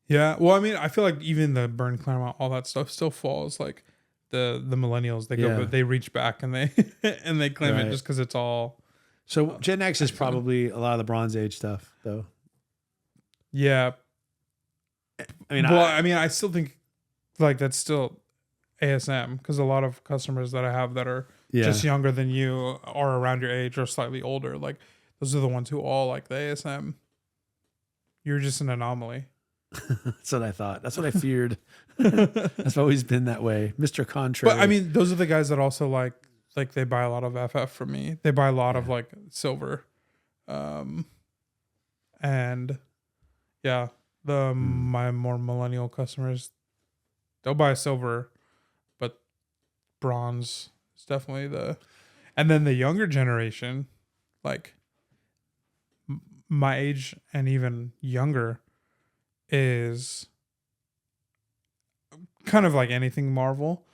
Yeah. Well, I mean, I feel like even the Byrne, Claremont, all that stuff still falls like the millennials. They go, they reach back and they and they claim it just because it's all. So Gen X is probably a lot of the Bronze Age stuff, though. Yeah. I mean, I still think like that's still ASM because a lot of customers that I have that are just younger than you or around your age or slightly older, like those are the ones who all like the ASM. You're just an anomaly. That's what I thought. That's what I feared. That's always been that way. Mr. Contrary. But I mean, those are the guys that also like they buy a lot of FF from me. They buy a lot of like silver. And yeah, my more millennial customers, they'll buy silver, but bronze is definitely and then the younger generation, like my age and even younger, is kind of like anything Marvel,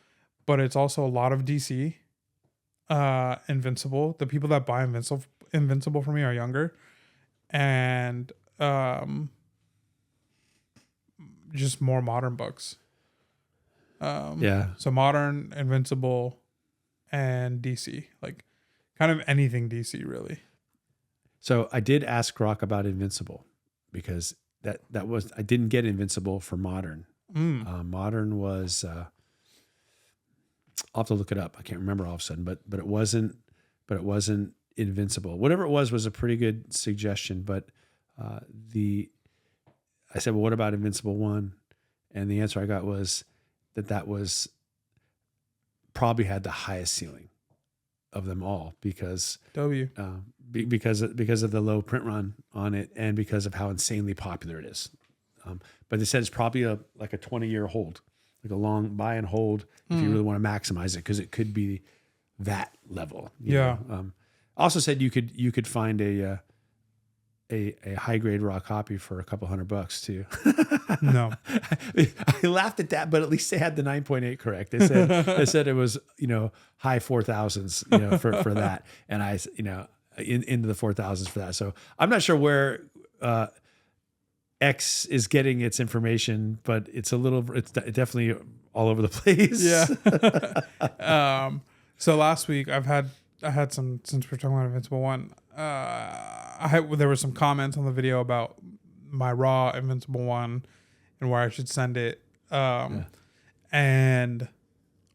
but it's also a lot of DC. Invincible. The people that buy Invincible for me are younger, and just more modern books. So modern, Invincible, and DC, like kind of anything DC really. So I did ask Grok about Invincible because that was, I didn't get Invincible for modern. Modern was. I'll have to look it up. I can't remember all of a sudden, but it wasn't Invincible. Whatever it was a pretty good suggestion. But I said, well, what about Invincible 1? And the answer I got was that was probably had the highest ceiling of them all because because of the low print run on it and because of how insanely popular it is. But they said it's probably a 20-year hold. Like a long buy and hold if you really want to maximize it because it could be that level. You know? Also said you could find a high grade raw copy for a couple $100 too. No, I laughed at that, but at least they had the 9.8 correct. They said it was high 4,000s for that, and I into the 4,000s for that. So I'm not sure where. X is getting its information, but it's definitely all over the place. Yeah. So last week I had some, since we're talking about Invincible 1, there were some comments on the video about my raw Invincible 1 and where I should send it. And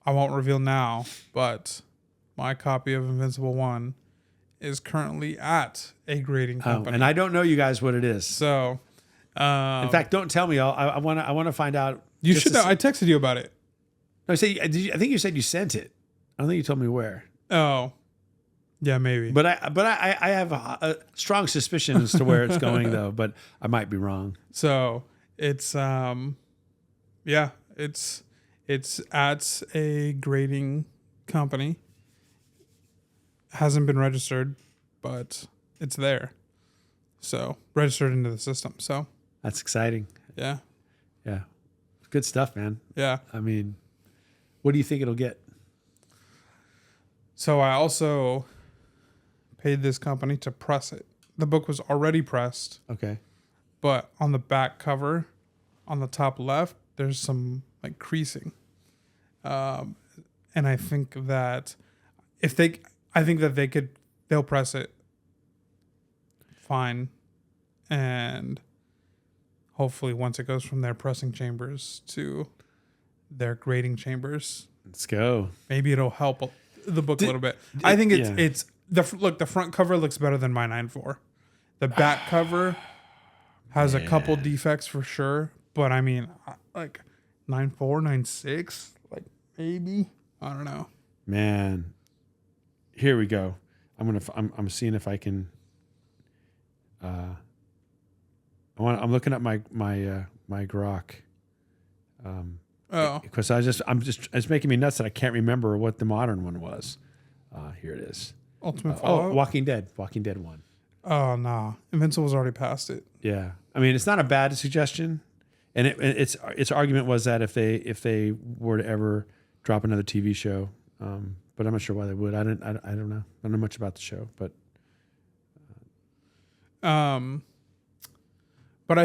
I won't reveal now, but my copy of Invincible 1 is currently at a grading company. And I don't know, you guys, what it is. So in fact, don't tell me. I want to find out. You should know. I texted you about it. No, I think you said you sent it. I don't think you told me where. Oh, yeah, maybe. But I have a strong suspicion as to where it's going though. But I might be wrong. So it's it's at a grading company. Hasn't been registered, but it's there. So registered into the system. So That's exciting. Yeah. Yeah. Good stuff, man. Yeah. I mean, what do you think it'll get? So I also paid this company to press it. The book was already pressed, Okay. but on the back cover, on the top left, there's some like creasing. And I think that they'll press it fine. And hopefully once it goes from their pressing chambers to their grading chambers, Let's go. maybe it'll help the book a little bit. I think it's the front cover looks better than my 9.4. The back cover has a couple defects for sure, but I mean, like 9.4, 9.6, like maybe, I don't know. Man, here we go. I'm seeing if I can. I'm looking at my Grok. Because it's making me nuts that I can't remember what the modern one was. Here it is. Ultimate Fallout. Walking Dead 1. Oh no, Invincible's already passed it. Yeah, I mean it's not a bad suggestion, and its argument was that if they were to ever drop another TV show, but I'm not sure why they would. I don't know. I don't know much about the show, but I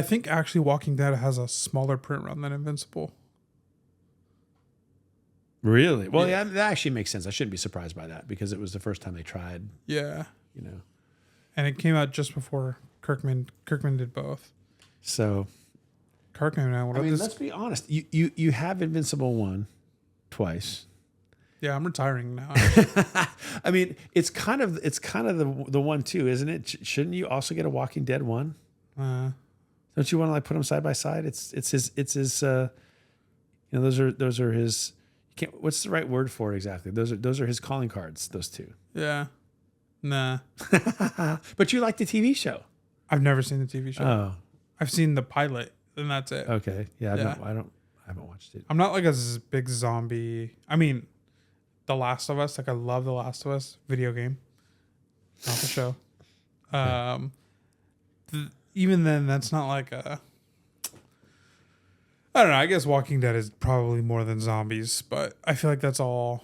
think actually Walking Dead has a smaller print run than Invincible. Really? Well, yeah, that actually makes sense. I shouldn't be surprised by that because it was the first time they tried. Yeah, you know, and it came out just before Kirkman did both. So, Kirkman, man, let's be honest. You have Invincible 1 twice. Yeah, I'm retiring now. I mean, it's kind of the 1 too, isn't it? Shouldn't you also get a Walking Dead 1? Don't you want to like put them side by side? It's his. Those are his. What's the right word for it exactly? Those are his calling cards. Those two. Yeah. Nah. But you like the TV show. I've never seen the TV show. Oh. I've seen the pilot, and that's it. Okay. Yeah. I haven't watched it. I'm not like a big zombie. I mean, The Last of Us. Like I love The Last of Us video game, not the show. Even then, that's not like a. I don't know. I guess Walking Dead is probably more than zombies, but I feel like that's all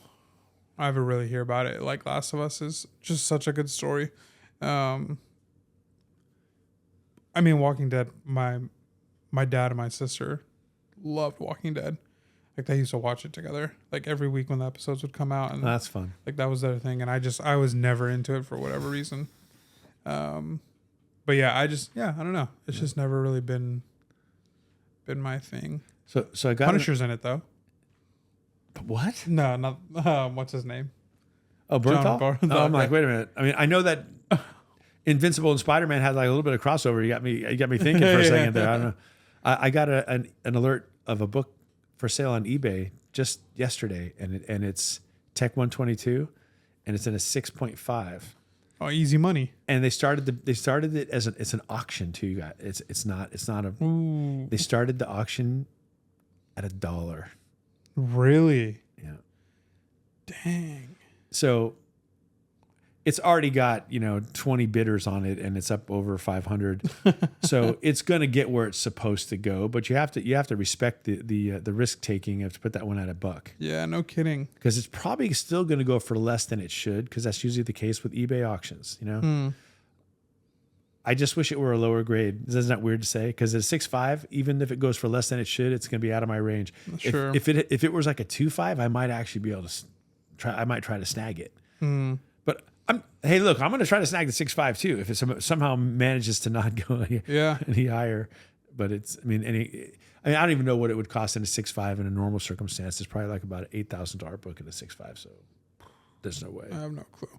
I ever really hear about it. Like Last of Us is just such a good story. I mean, Walking Dead. My dad and my sister loved Walking Dead. Like they used to watch it together. Like every week when the episodes would come out, and that's fun. Like that was their thing, and I was never into it for whatever reason. But yeah, I don't know. It's just never really been my thing. So I got Punisher's in it though. What? No, not what's his name? Oh, Bernthal? I'm like, wait a minute. I mean, I know that Invincible and Spider-Man had like a little bit of crossover. You got me thinking for a second there. I don't know. I got an alert of a book for sale on eBay just yesterday, and it's Tech 122, and it's in a 6.5. Oh, easy money. And they started it as it's an auction too. You got it's not a. Ooh. They started the auction at $1. Really? Yeah. Dang. So it's already got 20 bidders on it, and it's up over 500. So it's going to get where it's supposed to go, but you have to respect the risk taking of to put that one at $1. Yeah, no kidding. Because it's probably still going to go for less than it should, because that's usually the case with eBay auctions. I just wish it were a lower grade. Isn't that weird to say? Because at 6.5, even if it goes for less than it should, it's going to be out of my range. Sure. If it was like a 2.5, I might actually be able to try. I might try to snag it. But hey, look, I'm going to try to snag the 6.5 too if it somehow manages to not go any higher. But I don't even know what it would cost in a 6.5 in a normal circumstance. It's probably like about an $8,000 book in a 6.5. So there's no way. I have no clue.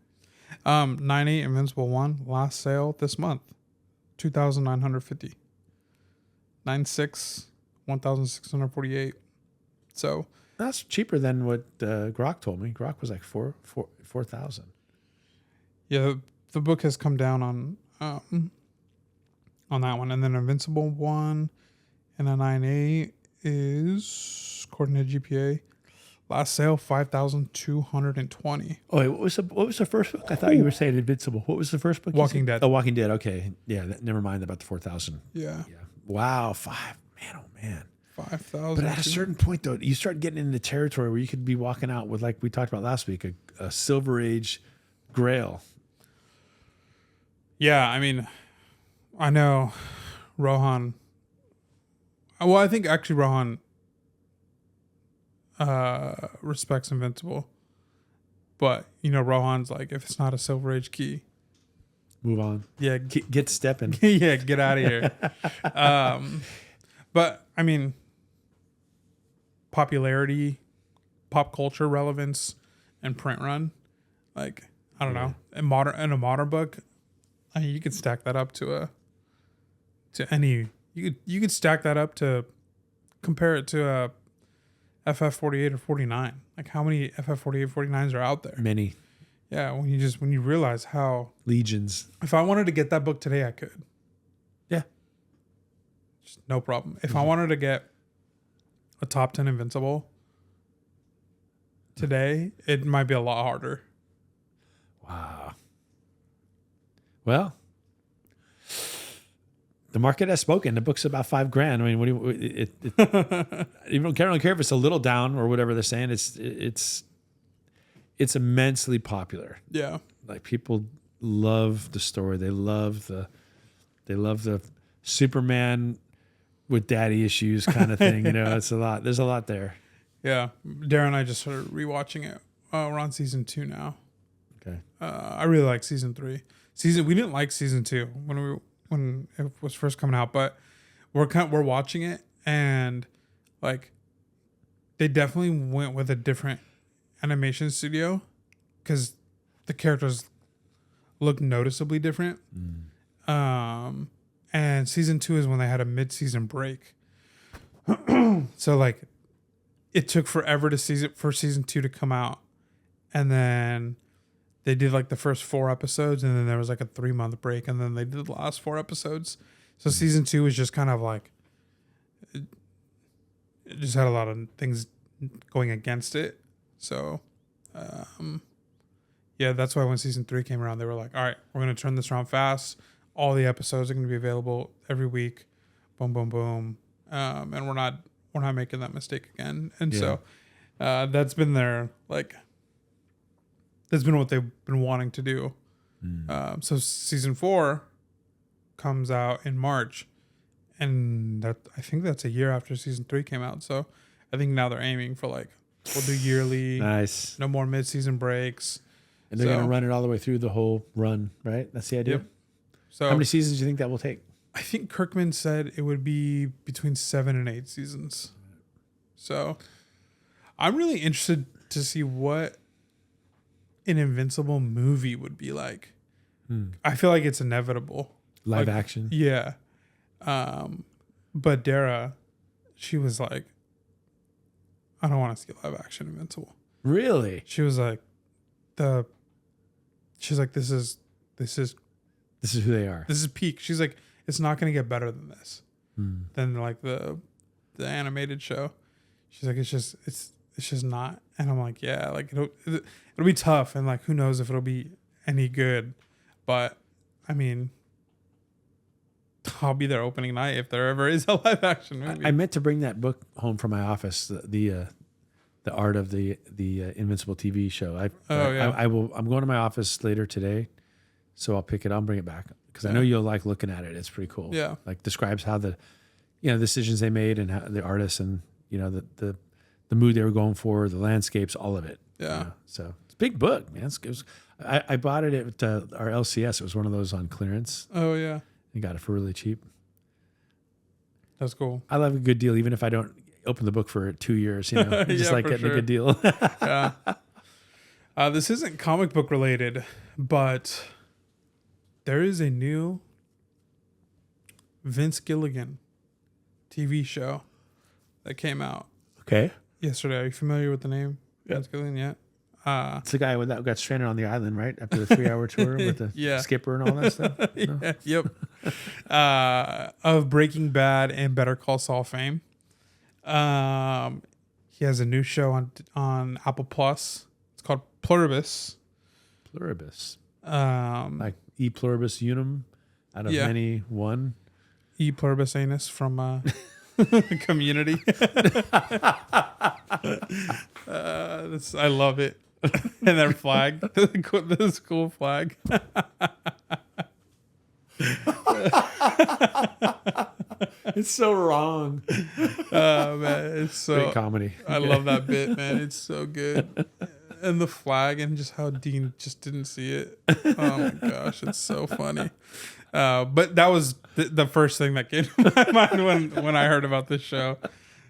9.8 Invincible 1 last sale this month, $2,950. 9.6 $1,648. So that's cheaper than what Grok told me. Grok was like 4,000. Yeah, the book has come down on that one, and then Invincible 1 and a 9.8 is, according to GPA, last sale 5,220. Oh, wait, what was the first book? I thought you were saying Invincible. What was the first book? Walking Dead. Oh, Walking Dead. Okay, yeah. Never mind about the 4,000. Yeah. Wow, 5. Man, oh man. 5,000. But at a certain point, though, you start getting into territory where you could be walking out with, like we talked about last week, a Silver Age Grail. Yeah, I mean, I know Rohan. Well, I think actually Rohan respects Invincible. But, Rohan's like, if it's not a Silver Age key, Move on. yeah, Get stepping. yeah, get out of here. But, I mean, popularity, pop culture relevance, and print run, like, I don't know. In a modern book, I mean, you could stack that up to any. You could stack that up to compare it to a FF48 or 49. Like, how many FF48 49s are out there? Many. Yeah, when you realize how legions. If I wanted to get that book today, I could. Yeah. Just no problem. If I wanted to get a top 10 Invincible today, it might be a lot harder. Wow. Well, the market has spoken. The book's about $5,000. I mean, what do you don't care if it's a little down or whatever they're saying. It's immensely popular. Yeah. Like, people love the story. They love the Superman with daddy issues kind of thing. It's a lot. There's a lot there. Yeah. Darren and I just started rewatching it. We're on season 2 now. Okay. I really like season 3. We didn't like season 2 when it was first coming out, but we're watching it, and like, they definitely went with a different animation studio because the characters look noticeably different. And season 2 is when they had a mid-season break. So like, it took forever for season 2 to come out, and then they did like the first 4 episodes, and then there was like a 3-month break, and then they did the last 4 episodes. So season 2 was just kind of like, it just had a lot of things going against it. So, yeah, that's why when season 3 came around, they were like, all right, we're going to turn this around fast. All the episodes are going to be available every week. Boom, boom, boom. And we're not making that mistake again. And so, that's been that's been what they've been wanting to do. So season 4 comes out in March, and I think that's a year after season 3 came out. So I think now they're aiming for like, we'll do yearly. Nice. No more mid-season breaks. And they're going to run it all the way through the whole run, right? That's the idea. Yep. So how many seasons do you think that will take? I think Kirkman said it would be between 7 and 8 seasons. So I'm really interested to see what an Invincible movie would be like. I feel like it's inevitable. Live action. Yeah. But Dara, she was like, I don't want to see live action Invincible. Really? She was like, this is who they are. This is peak. She's like, it's not going to get better than this. Than like the animated show. She's like, it's just not. And I'm like, yeah, like it'll be tough, and like, who knows if it'll be any good. But I mean, I'll be there opening night if there ever is a live action movie. I meant to bring that book home from my office, the art of the Invincible TV show. I'm going to my office later today, so I'll pick it up and bring it back because I know you'll like looking at it. It's pretty cool. Yeah, like describes how the decisions they made and how the artists and the mood they were going for, the landscapes, all of it. Yeah. So it's a big book, man. I bought it at our LCS. It was one of those on clearance. Oh yeah. I got it for really cheap. That's cool. I love a good deal, even if I don't open the book for 2 years. Just like getting a good deal. Yeah. This isn't comic book related, but there is a new Vince Gilligan TV show that came out. Okay. Yesterday. Are you familiar with the name? Vince Gilligan yet? It's the guy that got stranded on the island, right? After the 3-hour tour with the skipper and all that stuff. No? Yep. Of Breaking Bad and Better Call Saul fame. He has a new show on Apple Plus. It's called Pluribus. Pluribus. Like e pluribus unum, out of many one. E pluribus anus from Community. I love it. And their flag, the school flag. It's so wrong. Man, it's so Great comedy. I love that bit, man. It's so good. And the flag and just how Dean just didn't see it. Oh my gosh, it's so funny. But that was the first thing that came to my mind when I heard about this show.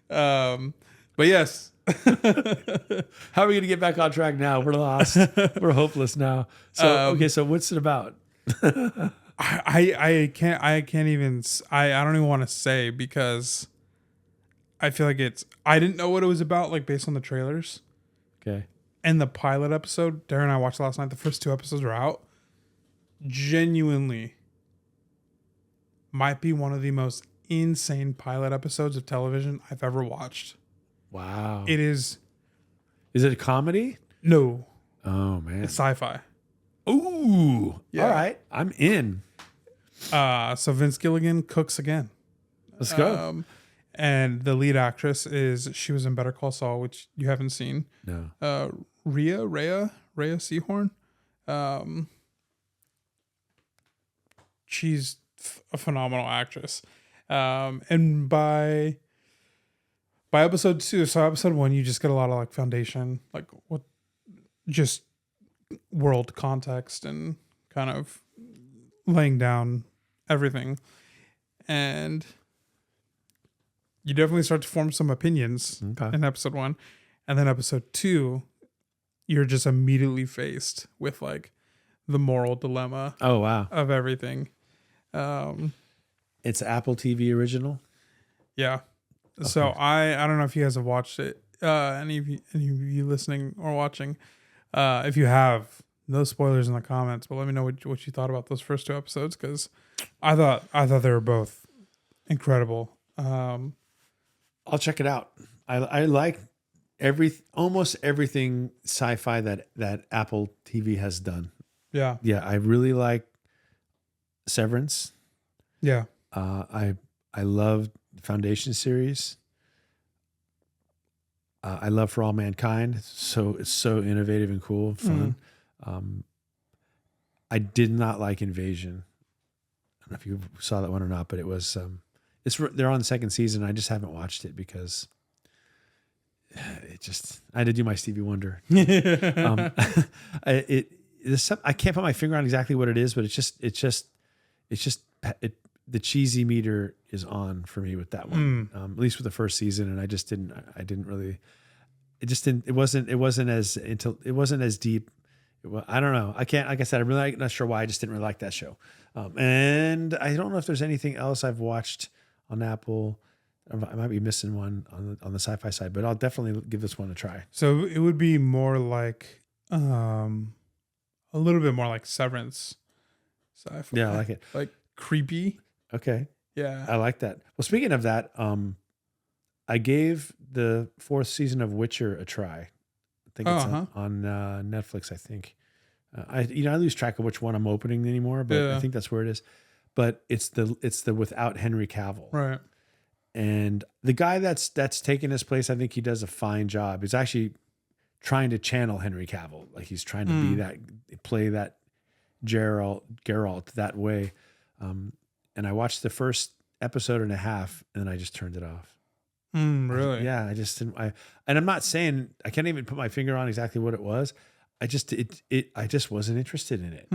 But yes. How are we going to get back on track now? We're lost. We're hopeless now. So okay, so what's it about? I can't even I don't even want to say because I feel like I didn't know what it was about, like based on the trailers. Okay. And the pilot episode, Darren and I watched last night. The first 2 episodes are out. Genuinely might be one of the most insane pilot episodes of television I've ever watched. Wow. It is. Is it a comedy? No. Oh man. It's sci-fi. Ooh. Yeah. All right. I'm in. So Vince Gilligan cooks again. Let's go. And the lead actress she was in Better Call Saul, which you haven't seen. No. Rhea Seahorn. She's a phenomenal actress. And by episode 2, so episode 1, you just get a lot of like foundation, like what, just world context and kind of laying down everything. And you definitely start to form some opinions in episode 1. And then episode 2, you're just immediately faced with like the moral dilemma of everything. It's Apple TV original. Yeah. Okay. So I don't know if you guys have watched it. Any of you listening or watching. If you have, no spoilers in the comments, but let me know what you thought about those first 2 episodes, because I thought they were both incredible. I'll check it out. I like almost everything sci-fi that Apple TV has done. Yeah. Yeah, I really like Severance. Yeah. I love the Foundation series. I love For All Mankind. So it's so innovative and cool and fun. I did not like Invasion. I don't know if you saw that one or not, but it was they're on the 2nd season. I just haven't watched it because I had to do my Stevie Wonder. I can't put my finger on exactly what it is, but the cheesy meter is on for me with that one. At least with the first season, and it wasn't as deep. I don't know. I can't, like I said, I'm really not sure why. I just didn't really like that show. And I don't know if there's anything else I've watched on Apple. I might be missing one on the sci-fi side, but I'll definitely give this one a try. So it would be more like a little bit more like Severance sci-fi. Yeah, I like it. Like creepy. Okay. Yeah. I like that. Well, speaking of that, I gave the 4th season of Witcher a try. I think it's on Netflix, I think. I lose track of which one I'm opening anymore, but I think that's where it is. But it's the without Henry Cavill. Right. And the guy that's taking his place, I think he does a fine job. He's actually trying to channel Henry Cavill. Like he's trying to play that Geralt that way. And I watched the first episode and a half, and then I just turned it off. Really? I just didn't. And I'm not saying I can't even put my finger on exactly what it was. I just wasn't interested in it.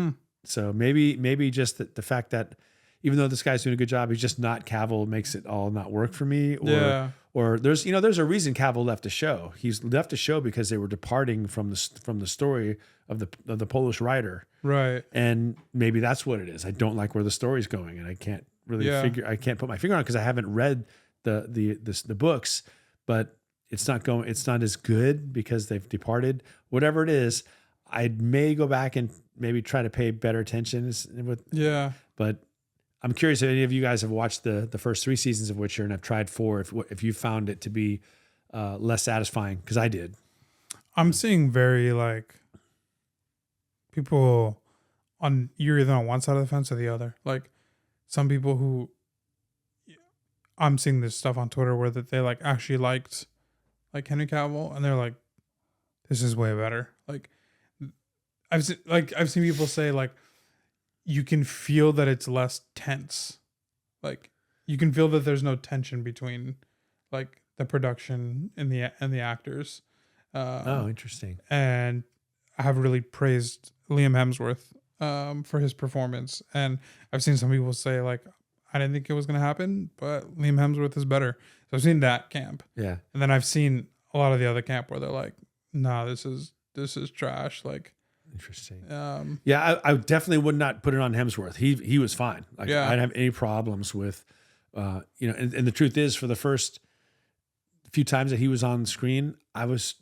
So maybe just the fact that even though this guy's doing a good job, he's just not Cavill makes it all not work for me. Or there's a reason Cavill left the show. He's left the show because they were departing from the story of the Polish writer. Right. And maybe that's what it is. I don't like where the story's going, and I can't really I can't put my finger on it because I haven't read the books, but it's not as good because they've departed. Whatever it is, I may go back and maybe try to pay better attention but I'm curious if any of you guys have watched the first 3 seasons of Witcher and have tried 4, if you found it to be less satisfying, because I did. I'm seeing very like people you're either on one side of the fence or the other. Like some people who I'm seeing this stuff on Twitter where that they like actually liked like Henry Cavill, and they're like, this is way better. Like I've seen people say like you can feel that it's less tense. Like you can feel that there's no tension between like the production and the actors. Interesting. And I have really praised Liam Hemsworth for his performance. And I've seen some people say like, I didn't think it was going to happen, but Liam Hemsworth is better. So I've seen that camp. Yeah. And then I've seen a lot of the other camp where they're like, nah, this is trash. Like, interesting. I definitely would not put it on Hemsworth. He was fine. Like, I didn't have any problems with, and the truth is, for the first few times that he was on screen, I was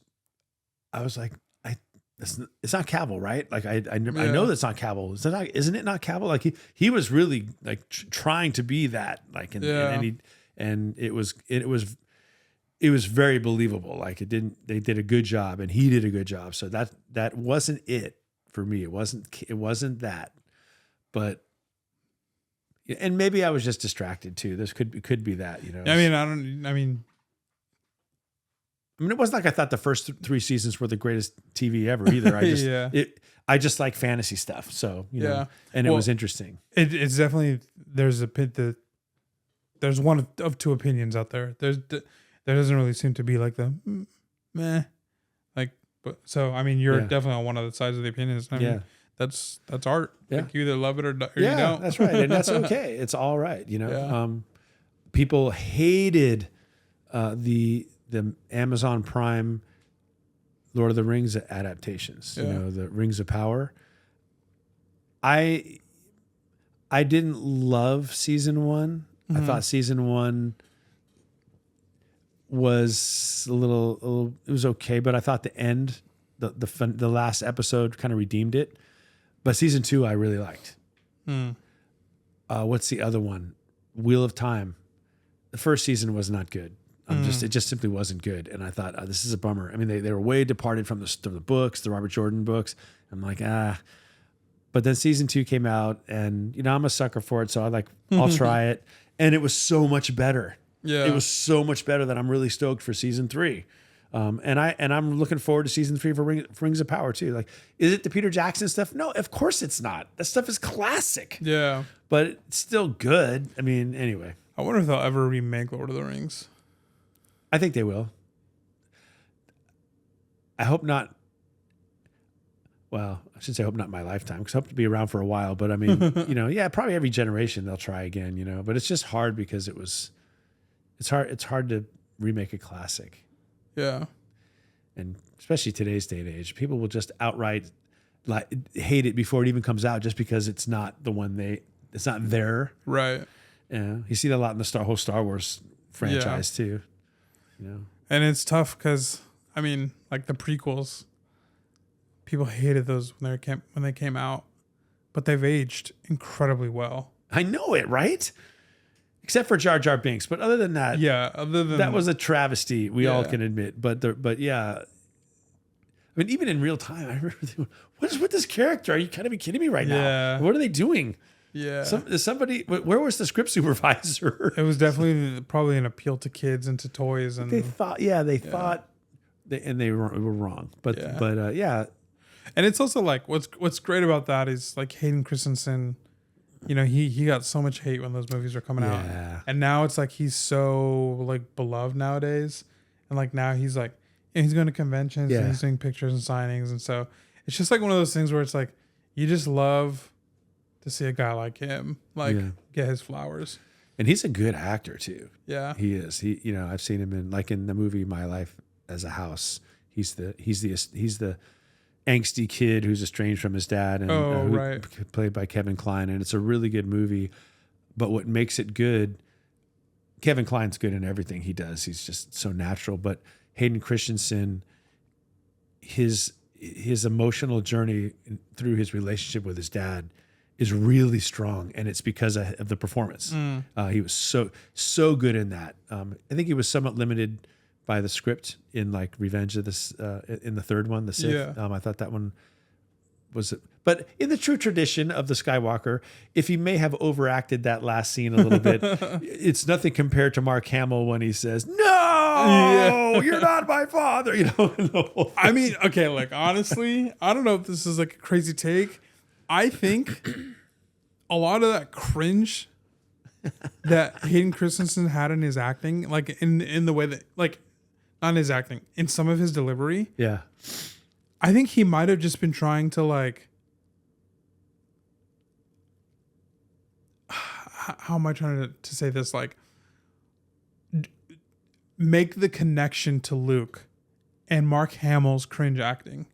like, it's not Cavill, right? Like I know that's not Cavill. Isn't it not Cavill? Like he was really like trying to be that, like, and it was very believable. Like they did a good job, and he did a good job. So that wasn't it for me. It wasn't that, but, and maybe I was just distracted too. This could be that, you know. I mean, it wasn't like I thought the first 3 seasons were the greatest TV ever either. I just like fantasy stuff. So, you know, and it was interesting. It's definitely, there's one of two opinions out there. There doesn't really seem to be like the meh, like, but so, I mean, you're definitely on one of the sides of the opinions. I mean, that's art. Yeah. Like, you either love it or you don't. That's right. And that's okay. It's all right. You know, people hated, the Amazon Prime Lord of the Rings adaptations, you know, the Rings of Power. I didn't love season 1. Mm-hmm. I thought season 1 was a little, it was okay, but I thought the end, the last episode kind of redeemed it. But season 2, I really liked. What's the other one? Wheel of Time. The first season was not good. It just simply wasn't good. And I thought, this is a bummer. I mean, they were way departed from the books, the Robert Jordan books. I'm like, But then season 2 came out, and, you know, I'm a sucker for it. So I'll try it. And it was so much better. Yeah. It was so much better that I'm really stoked for season 3. And I'm looking forward to season 3 for Rings of Power too. Like, is it the Peter Jackson stuff? No, of course it's not. That stuff is classic. Yeah. But it's still good. I mean, anyway. I wonder if they'll ever remake Lord of the Rings. I think they will. I hope not. Well, I should say I hope not in my lifetime, because I hope to be around for a while. But I mean, you know, probably every generation they'll try again, you know. But it's just hard because it's hard to remake a classic. Yeah. And especially today's day and age, people will just outright hate it before it even comes out, just because it's not the one it's not there. Right. Yeah. You see that a lot in the whole Star Wars franchise too. You know? And it's tough because, I mean, like the prequels, people hated those when they came out, but they've aged incredibly well. I know it, right? Except for Jar Jar Binks, but other than that, that was a travesty. We all can admit, but yeah. I mean, even in real time, I remember thinking, what is with this character? Are you kind of be kidding me right now? What are they doing? Yeah. Where was the script supervisor? It was definitely probably an appeal to kids and to toys, and they thought they were wrong, but yeah. And it's also like what's great about that is like Hayden Christensen. You know, he got so much hate when those movies were coming out, and now it's like he's so like beloved nowadays, and like now he's like he's going to conventions and he's doing pictures and signings, and so it's just like one of those things where it's like you just love to see a guy like him get his flowers. And he's a good actor too. Yeah, he is. You know, I've seen him in the movie My Life as a House. He's the angsty kid who's estranged from his dad, and played by Kevin Kline, and it's a really good movie. But what makes it good, Kevin Kline's good in everything he does. He's just so natural. But Hayden Christensen, his emotional journey through his relationship with his dad is really strong, and it's because of the performance. He was so good in that. I think he was somewhat limited by the script in like Revenge of this in the third one, the Sith. I thought that one was, But in the true tradition of the Skywalker, if he may have overacted that last scene a little bit, it's nothing compared to Mark Hamill when he says, "No, you're not my father." You know. I mean, okay, like honestly, I don't know if this is like a crazy take. I think a lot of that cringe that Hayden Christensen had in his acting, like in the way that, like, not in his acting, in some of his delivery. Yeah. I think he might have just been trying to, like, how am I trying to say this? Like, make the connection to Luke and Mark Hamill's cringe acting.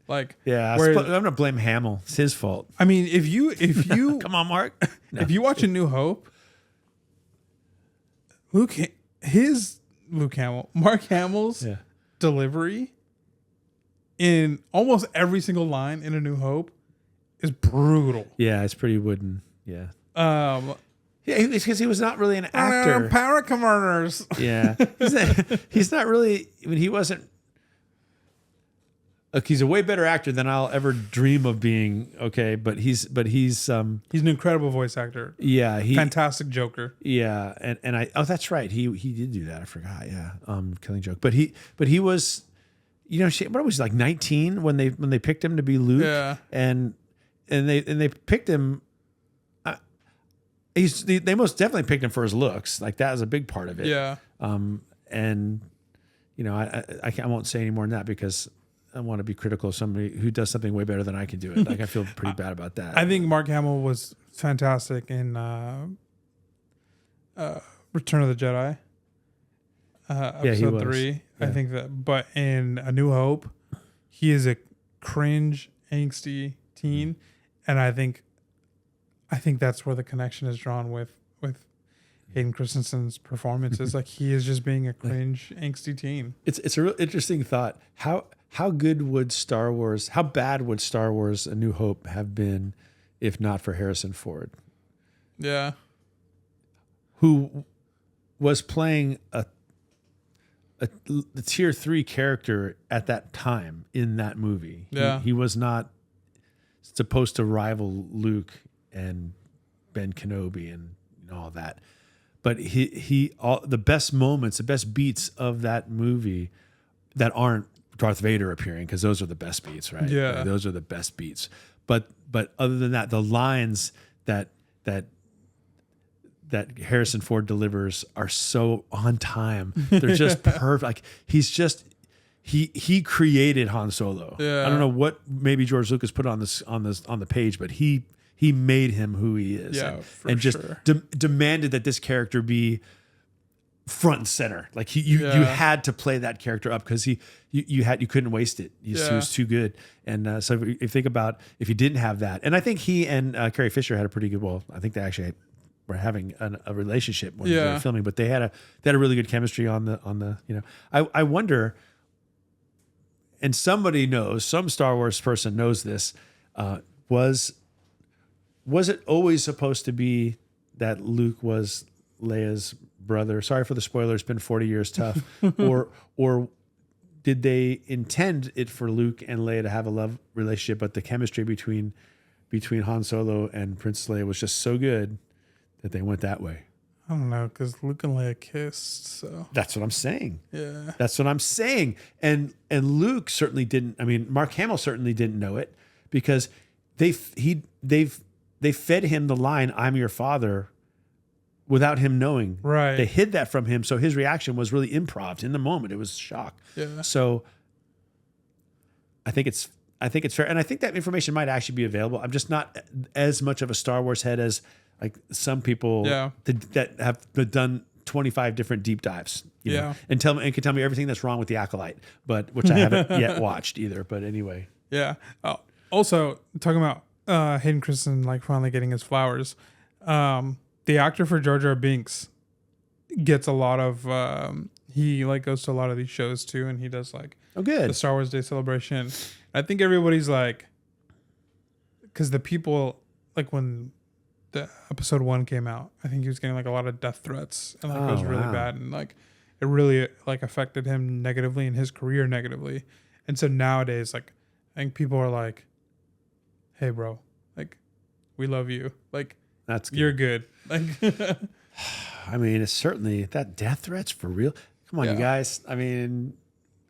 Like, yeah, I'm gonna blame Hamill. It's his fault. I mean, if you Come on, Mark. No. If you watch A New Hope, Mark Hamill's delivery in almost every single line in A New Hope is brutal. Yeah, it's pretty wooden. Yeah. Yeah, it's because he was not really an actor. Paracommanders. Yeah, he's not really. I mean, he wasn't. Look, he's a way better actor than I'll ever dream of being. Okay, but he's he's an incredible voice actor. Yeah, fantastic Joker. Yeah, and that's right. He did do that. I forgot. Yeah, Killing Joke. But he was, you know, what was he, like 19 when they picked him to be Luke. Yeah, and they picked him. They most definitely picked him for his looks. Like that was a big part of it. Yeah. And you know, I won't say any more than that because I want to be critical of somebody who does something way better than I can do it. Like I feel pretty bad about that. I think Mark Hamill was fantastic in Return of the Jedi. Episode 3. Yeah. I think that, but in A New Hope, he is a cringe, angsty teen, and I think that's where the connection is drawn with Hayden Christensen's performance. Is like he is just being a cringe, angsty teen. It's a real interesting thought. How good would Star Wars? How bad would Star Wars: A New Hope have been if not for Harrison Ford? Yeah, who was playing a tier 3 character at that time in that movie. Yeah, he was not supposed to rival Luke and Ben Kenobi and all that. But all the best moments, the best beats of that movie that aren't Darth Vader appearing, because those are the best beats, right? Yeah. Like, those are the best beats. But other than that, the lines that Harrison Ford delivers are so on time. They're just perfect. Like he created Han Solo. Yeah. I don't know what maybe George Lucas put on the page, but he made him who he is. Yeah, and just demanded that this character be front and center. Like you had to play that character up because you couldn't waste it. He was too good. And so if you think about if you didn't have that, and I think he and Carrie Fisher had a pretty good. Well, I think they actually were having a relationship when they were filming, but they had a really good chemistry on the. You know, I wonder. And somebody knows, some Star Wars person knows this. Was it always supposed to be that Luke was Leia's brother? Sorry for the spoiler. It's been 40 years tough. or did they intend it for Luke and Leia to have a love relationship, but the chemistry between Han Solo and Princess Leia was just so good that they went that way? I don't know, because Luke and Leia kissed, so. That's what I'm saying. Yeah. That's what I'm saying. And Luke certainly didn't. I mean, Mark Hamill certainly didn't know it because they fed him the line, "I'm your father," without him knowing. Right. They hid that from him, so his reaction was really improv in the moment. It was shock. Yeah. So I think it's fair, and I think that information might actually be available. I'm just not as much of a Star Wars head as like some people that have done 25 different deep dives. You know, and can tell me everything that's wrong with the Acolyte, but which I haven't yet watched either. But anyway. Yeah. Also talking about Hayden Christensen like finally getting his flowers. The actor for Jar Jar Binks gets a lot of he like goes to a lot of these shows too, and he does like the Star Wars Day celebration. I think everybody's like, because the people like when the episode 1 came out, I think he was getting like a lot of death threats and like it was really bad, and like it really like affected him negatively and his career negatively. And so nowadays, like I think people are like, hey, bro, like, we love you. Like, That's good. you're good. Like, I mean, it's certainly that death threats for real. Come on, Yeah. you guys. I mean,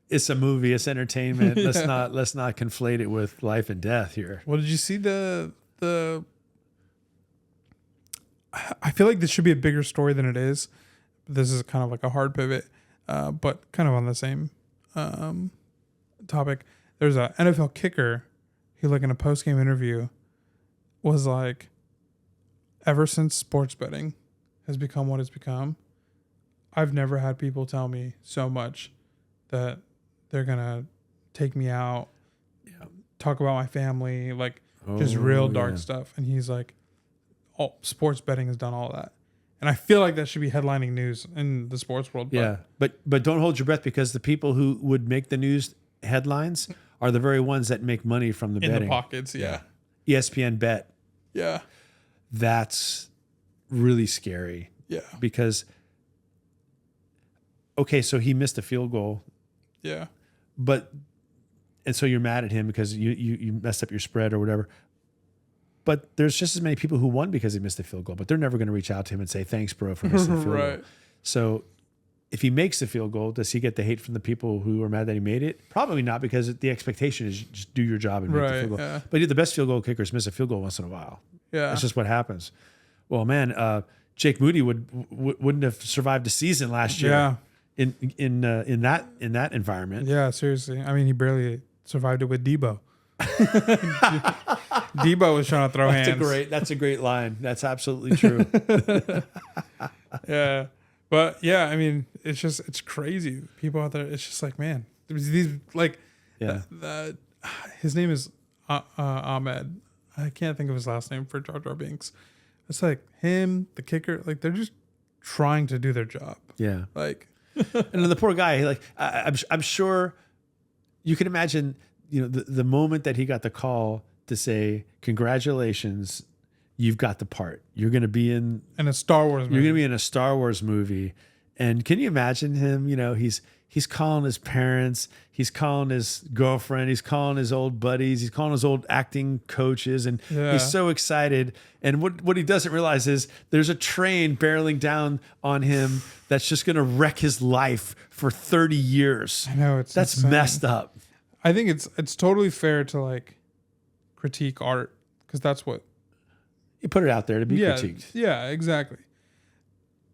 it's a movie, it's entertainment. Let's not conflate it with life and death here. well, did you see the? I feel like this should be a bigger story than it is. This is kind of like a hard pivot, but kind of on the same topic. There's a NFL kicker. He, like, in a post game interview, was like, ever since sports betting has become what it's become, I've never had people tell me so much that they're gonna take me out, talk about my family, like, just real dark stuff. And he's like, oh, sports betting has done all that. And I feel like that should be headlining news in the sports world. Yeah, but don't hold your breath, because the people who would make the news headlines are the very ones that make money from the in betting. the pockets, yeah. ESPN bet. Yeah. That's really scary. Yeah. Because, okay, so he missed a field goal, Yeah. and so you're mad at him because you messed up your spread or whatever. But there's just as many people who won because he missed a field goal, but they're never going to reach out to him and say, thanks, bro, for missing the field Right. goal. So if he makes the field goal, does he get the hate from the people who are mad that he made it? Probably not, because the expectation is just do your job and make the field goal. Yeah. But the best field goal kickers miss a field goal once in a while. Yeah. That's just what happens. Well, man, Jake Moody wouldn't have survived a season last year. Yeah. In that environment. Yeah, seriously. I mean, he barely survived it with Debo. Debo was trying to throw hands. That's a great line. That's absolutely true. Yeah. But yeah, I mean, it's crazy. People out there, it's just like, man, there's these, like, his name is Ahmed. I can't think of his last name for Jar Jar Binks. It's like him, the kicker, like, they're just trying to do their job. Yeah. Like, and the poor guy, like, I'm sure you can imagine, the moment that he got the call to say, congratulations, you've got the part. You're going to be in a Star Wars movie. You're going to be in a Star Wars movie. And can you imagine him? He's calling his parents, he's calling his girlfriend, he's calling his old buddies, he's calling his old acting coaches, and he's so excited. And what he doesn't realize is there's a train barreling down on him that's just going to wreck his life for 30 years. I know, that's insane. messed up. I think it's totally fair to, like, critique art, because that's what you put it out there to be critiqued. Yeah, exactly.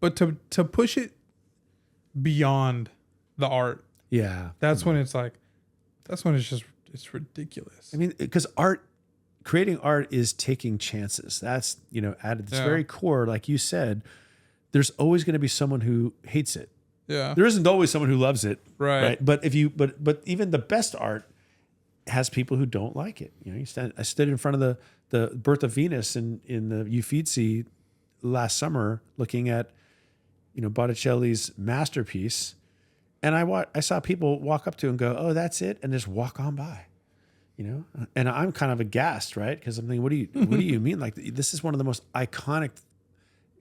But to push it beyond the art, that's when it's it's ridiculous. I mean, because creating art is taking chances. That's, at its very core, like you said, there's always going to be someone who hates it. Yeah. There isn't always someone who loves it. Right. But but even the best art has people who don't like it. I stood in front of the Birth of Venus in the Uffizi last summer looking at, Botticelli's masterpiece. And I saw people walk up to it and go, oh, that's it. And just walk on by, and I'm kind of aghast, right? Because I'm thinking, what do you mean? Like, this is one of the most iconic,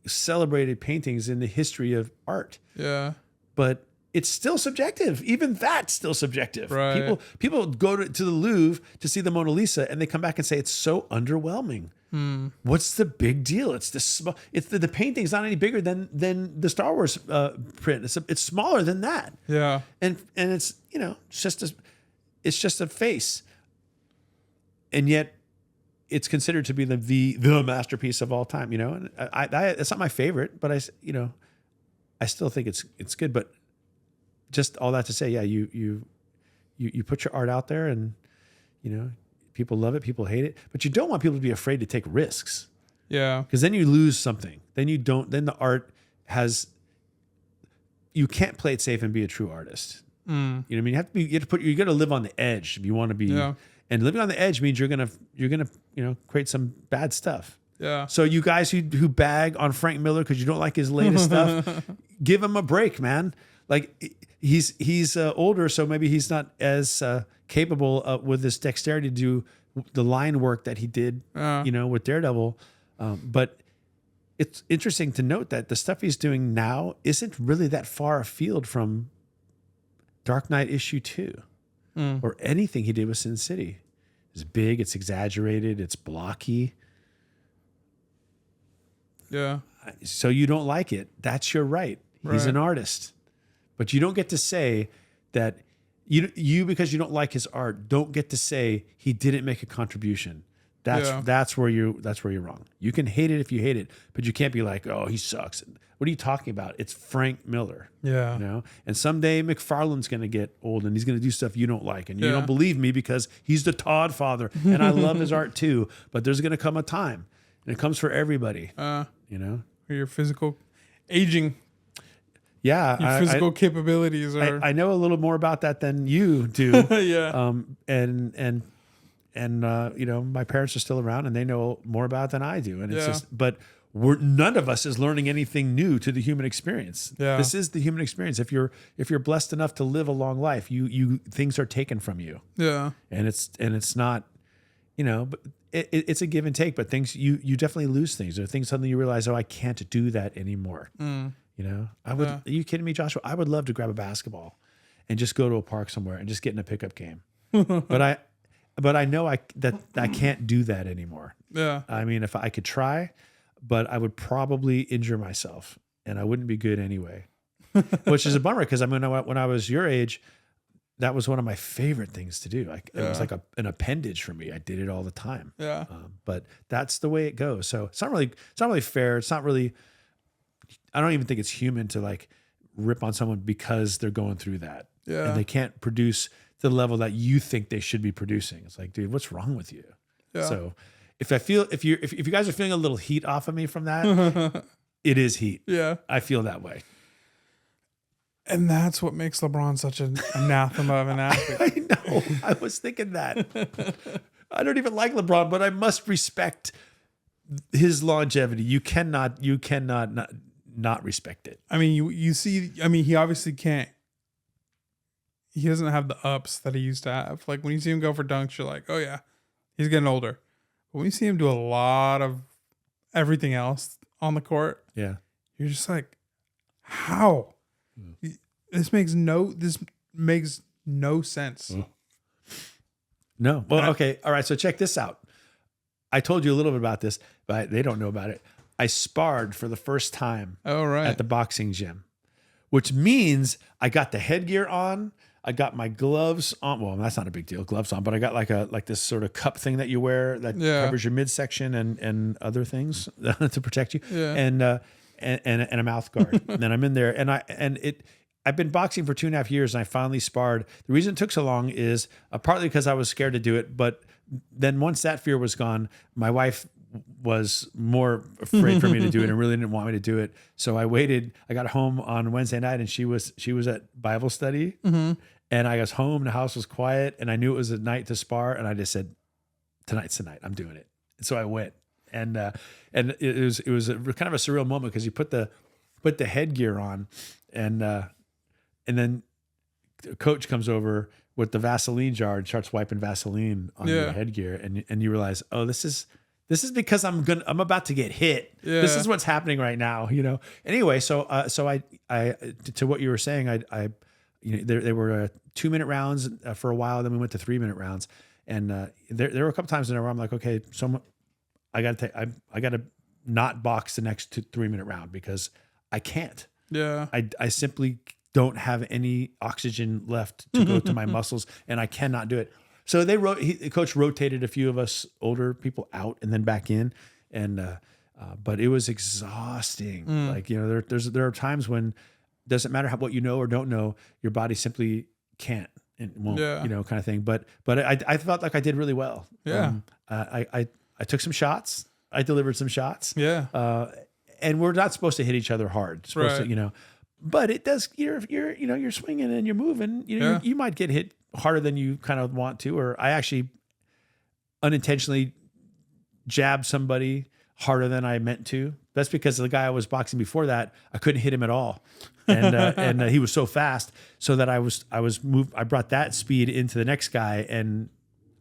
celebrated paintings in the history of art. Yeah. But it's still subjective. Even that's still subjective. Right. People go to the Louvre to see the Mona Lisa, and they come back and say it's so underwhelming. What's the big deal? It's the painting's not any bigger than the Star Wars print. It's smaller than that. Yeah. And it's it's just a face, and yet it's considered to be the masterpiece of all time. And it's not my favorite, but I still think it's good. But just all that to say, yeah, you put your art out there, and people love it, people hate it, but you don't want people to be afraid to take risks. Yeah. Because then you lose something. Then the art you can't play it safe and be a true artist. You know what I mean? You got to live on the edge if you want to be. Yeah. And living on the edge means you're gonna create some bad stuff. Yeah. So you guys who bag on Frank Miller because you don't like his latest stuff, give him a break, man. Like, he's older, so maybe he's not as capable with this dexterity to do the line work that he did, with Daredevil. But it's interesting to note that the stuff he's doing now isn't really that far afield from Dark Knight issue 2 or anything he did with Sin City. is big, it's exaggerated, it's blocky. Yeah. So you don't like it. That's your right. He's an artist. But you don't get to say that you because you don't like his art, don't get to say he didn't make a contribution. That's where you're wrong. You can hate it if you hate it, but you can't be like, oh, he sucks. What are you talking about? It's Frank Miller. Yeah. You know? And someday McFarlane's gonna get old and he's gonna do stuff you don't like. And you don't believe me because he's the Todd father. And I love his art too. But there's gonna come a time. And it comes for everybody. You know? Your physical aging. Yeah. Your physical capabilities are I know a little more about that than you do. Yeah. And you know, my parents are still around and they know more about it than I do. And it's just, but none of us is learning anything new to the human experience. Yeah. This is the human experience. If you're blessed enough to live a long life, you things are taken from you. Yeah. And it's not, you know, but it's a give and take, but things you definitely lose things. There are things suddenly you realize, oh, I can't do that anymore. You know, are you kidding me, Joshua? I would love to grab a basketball and just go to a park somewhere and just get in a pickup game. But I know I can't do that anymore. Yeah. I mean, if I could try, but I would probably injure myself and I wouldn't be good anyway, which is a bummer because I mean, when I was your age, that was one of my favorite things to do. It was like an appendage for me. I did it all the time. Yeah. But that's the way it goes. So it's not really fair. It's not really, I don't even think it's human to like rip on someone because they're going through that. Yeah. And they can't produce the level that you think they should be producing. It's like, dude, what's wrong with you? Yeah. So if you guys are feeling a little heat off of me from that, it is heat. Yeah. I feel that way. And that's what makes LeBron such an anathema of an athlete. I know. I was thinking that. I don't even like LeBron, but I must respect his longevity. You cannot not respect it. I mean, you see, I mean, he obviously can't. He doesn't have the ups that he used to have. Like when you see him go for dunks, you're like, oh yeah, he's getting older. But when you see him do a lot of everything else on the court, yeah, you're just like, how? This makes no sense. No. Well, okay. All right. So check this out. I told you a little bit about this, but they don't know about it. I sparred for the first time at the boxing gym, which means I got the headgear on. I got my gloves on. Well, that's not a big deal, gloves on, but I got like this sort of cup thing that you wear that covers your midsection and other things to protect you. Yeah. And a mouth guard. And then I'm in there I've been boxing for 2.5 years and I finally sparred. The reason it took so long is partly because I was scared to do it. But then once that fear was gone, my wife was more afraid for me to do it and really didn't want me to do it. So I waited. I got home on Wednesday night and she was at Bible study. Mm-hmm. And I was home and the house was quiet and I knew it was a night to spar. And I just said, tonight's the night. I'm doing it. And so I went. And it was a kind of a surreal moment because you put the headgear on and then the coach comes over with the Vaseline jar and starts wiping Vaseline on your headgear and you realize, oh, this is because I'm about to get hit. Yeah. This is what's happening right now, you know. Anyway, so I to what you were saying, I there were 2-minute rounds for a while, then we went to 3-minute rounds, and there were a couple times in there where I'm like, okay, so I got to not box the next 3-minute round because I can't. Yeah. I simply don't have any oxygen left to go to my muscles and I cannot do it. So the coach rotated a few of us older people out and then back in. And, but it was exhausting. Like, you know, there are times when it doesn't matter what you know or don't know, your body simply can't and won't, you know, kind of thing. But I felt like I did really well. Yeah. I took some shots. I delivered some shots. Yeah. And we're not supposed to hit each other hard. Supposed to, you know, but it does, you're swinging and you're moving, you might get hit harder than you kind of want to, or I actually unintentionally jabbed somebody harder than I meant to. That's because the guy I was boxing before that, I couldn't hit him at all. And he was so fast so that I brought that speed into the next guy and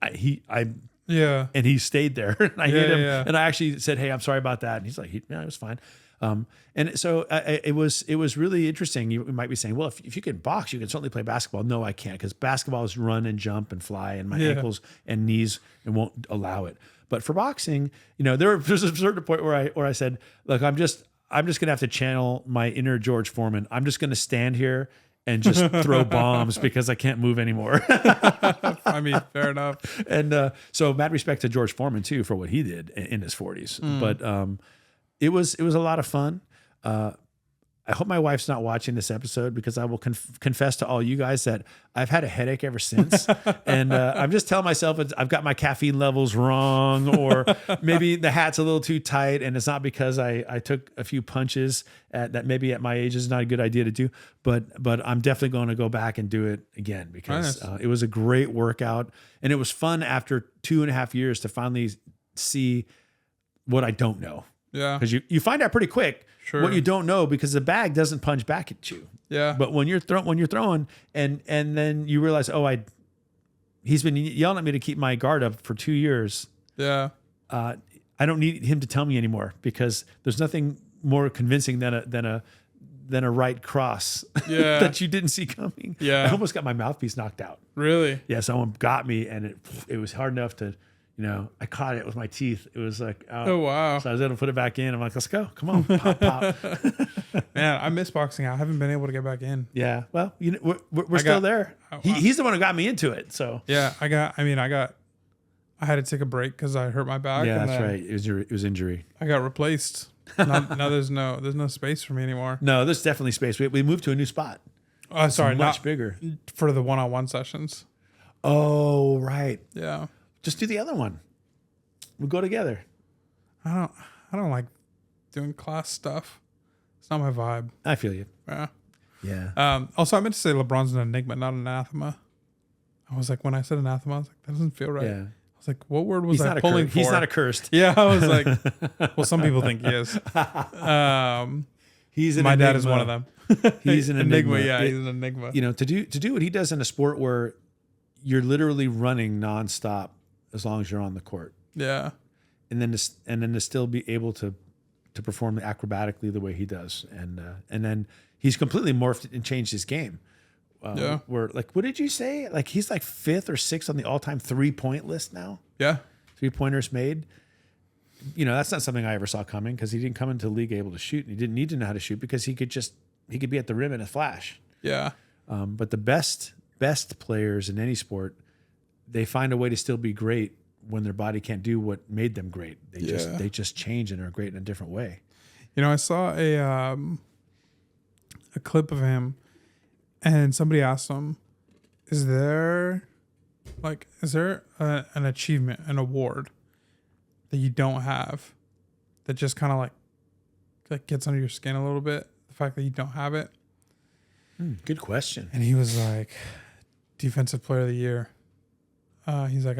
and he stayed there. And I hit him and I actually said, hey, I'm sorry about that. And he's like, no, it was fine. And so it was really interesting. You might be saying, well, if you can box, you can certainly play basketball. No, I can't, because basketball is run and jump and fly, and my ankles and knees won't allow it. But for boxing, there's a certain point where I said, look, I'm just gonna have to channel my inner George Foreman. I'm just gonna stand here and just throw bombs because I can't move anymore. I mean, fair enough. And so mad respect to George Foreman too for what he did in his 40s. But it was a lot of fun. I hope my wife's not watching this episode, because I will confess to all you guys that I've had a headache ever since. And I'm just telling myself I've got my caffeine levels wrong, or maybe the hat's a little too tight. And it's not because I took a few punches that maybe at my age is not a good idea to do. But I'm definitely going to go back and do it again, because it was a great workout. And it was fun after 2.5 years to finally see what I don't know. Yeah. Because you find out pretty quick what you don't know, because the bag doesn't punch back at you. Yeah. But when you're throwing and then you realize, he's been yelling at me to keep my guard up for 2 years. Yeah. I don't need him to tell me anymore, because there's nothing more convincing than a right cross that you didn't see coming. Yeah. I almost got my mouthpiece knocked out. Really? Yeah. Someone got me, and it was hard enough to, I caught it with my teeth. It was like, oh wow. So I was able to put it back in. I'm like, let's go. Come on. Pop, pop. Man, I miss boxing. I haven't been able to get back in. Yeah. Well, we're still there. He's the one who got me into it. So yeah, I had to take a break because I hurt my back. Yeah, that's right. It was injury. I got replaced. Now there's no space for me anymore. No, there's definitely space. We moved to a new spot. Oh, sorry, much bigger for the one-on-one sessions. Oh, right. Yeah. Just do the other one. We'll go together. I don't like doing class stuff. It's not my vibe. I feel you. Yeah. Yeah. Also, I meant to say LeBron's an enigma, not an anathema. I was like, when I said anathema, I was like, that doesn't feel right. Yeah. I was like, what word was I pulling for? He's not accursed. Yeah, I was like, well, some people think he is. He's an my enigma. dad is one of them. He's an enigma. Yeah, he's an enigma. To do what he does in a sport where you're literally running nonstop as long as you're on the court. Yeah. And then to still be able to perform acrobatically the way he does, and then he's completely morphed and changed his game. Where, like, what did you say? Like, he's like 5th or 6th on the all-time 3-point list now. Yeah. 3-pointers made. That's not something I ever saw coming, because he didn't come into the league able to shoot, and he didn't need to know how to shoot, because he could be at the rim in a flash. Yeah. But the best players in any sport, they find a way to still be great when their body can't do what made them great. They just change and are great in a different way. I saw a clip of him, and somebody asked him, is there an achievement, an award that you don't have, that just kind of like gets under your skin a little bit, the fact that you don't have it? Good question. And he was like, Defensive Player of the Year. He's like,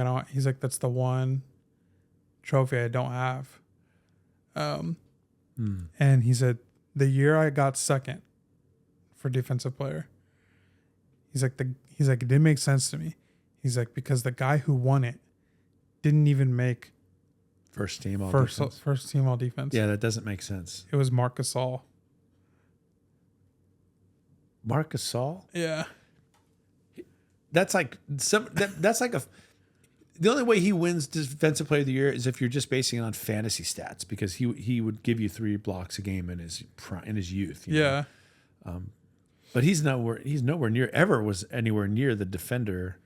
that's the one trophy I don't have. And he said, the year I got second for defensive player, he's like, it didn't make sense to me. He's like, because the guy who won it didn't even make first team all defense. Yeah, that doesn't make sense. It was Marc Gasol. Marc Gasol? Yeah. That's like the only way he wins Defensive Player of the Year is if you're just basing it on fantasy stats, because he would give you 3 blocks a game in his youth. Yeah. But he's nowhere near anywhere near the defender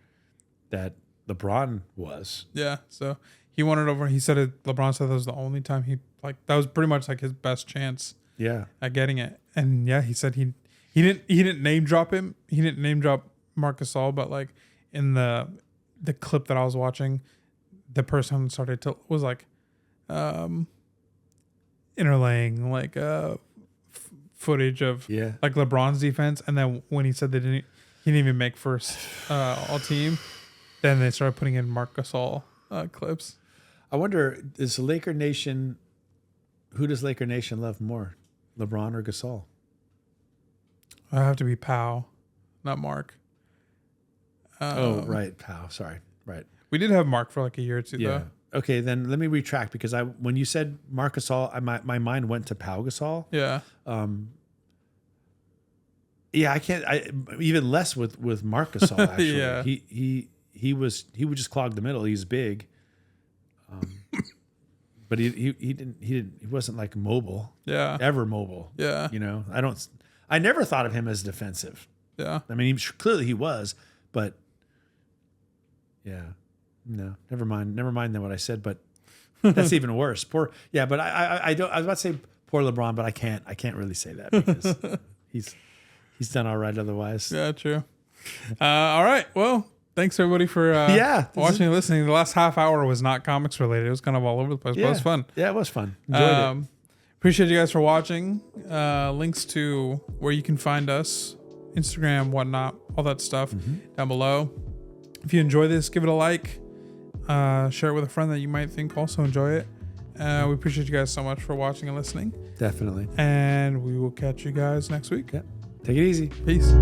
that LeBron was. Yeah. So he won it over. He said LeBron said that was the only time that was pretty much like his best chance. Yeah. At getting it. And yeah, he said he didn't name drop him. He didn't name drop Marc Gasol, but like in the clip that I was watching, the person was like interlaying like footage of like LeBron's defense, and then when he said he didn't even make first all team, then they started putting in Marc Gasol clips. I wonder, who does Laker Nation love more, LeBron or Gasol? I have to be Powell, not Mark. Right, Powell. Sorry, right. We did have Mark for like a year or two, though. okay, then let me retract because when you said Marc Gasol, my mind went to Pau Gasol. Yeah. Yeah, I can't. Even less with Marc Gasol. Actually, Yeah. He would just clog the middle. He's big, but he wasn't like mobile. Yeah. Ever mobile. Yeah. You know, I never thought of him as defensive. Yeah. I mean, clearly he was, but yeah, no, never mind than what I said. But that's even worse. But I don't. I was about to say poor LeBron, but I can't really say that because he's done all right otherwise. Yeah, true. All right. Well, thanks everybody for watching and listening. The last half hour was not comics related. It was kind of all over the place, but it was fun. Yeah, it was fun. Enjoyed it. Appreciate you guys for watching. Links to where you can find us, Instagram, whatnot, all that stuff down below. If you enjoy this, give it a like. Share it with a friend that you might think also enjoy it. We appreciate you guys so much for watching and listening. Definitely. And we will catch you guys next week. Yeah. Take it easy. Peace.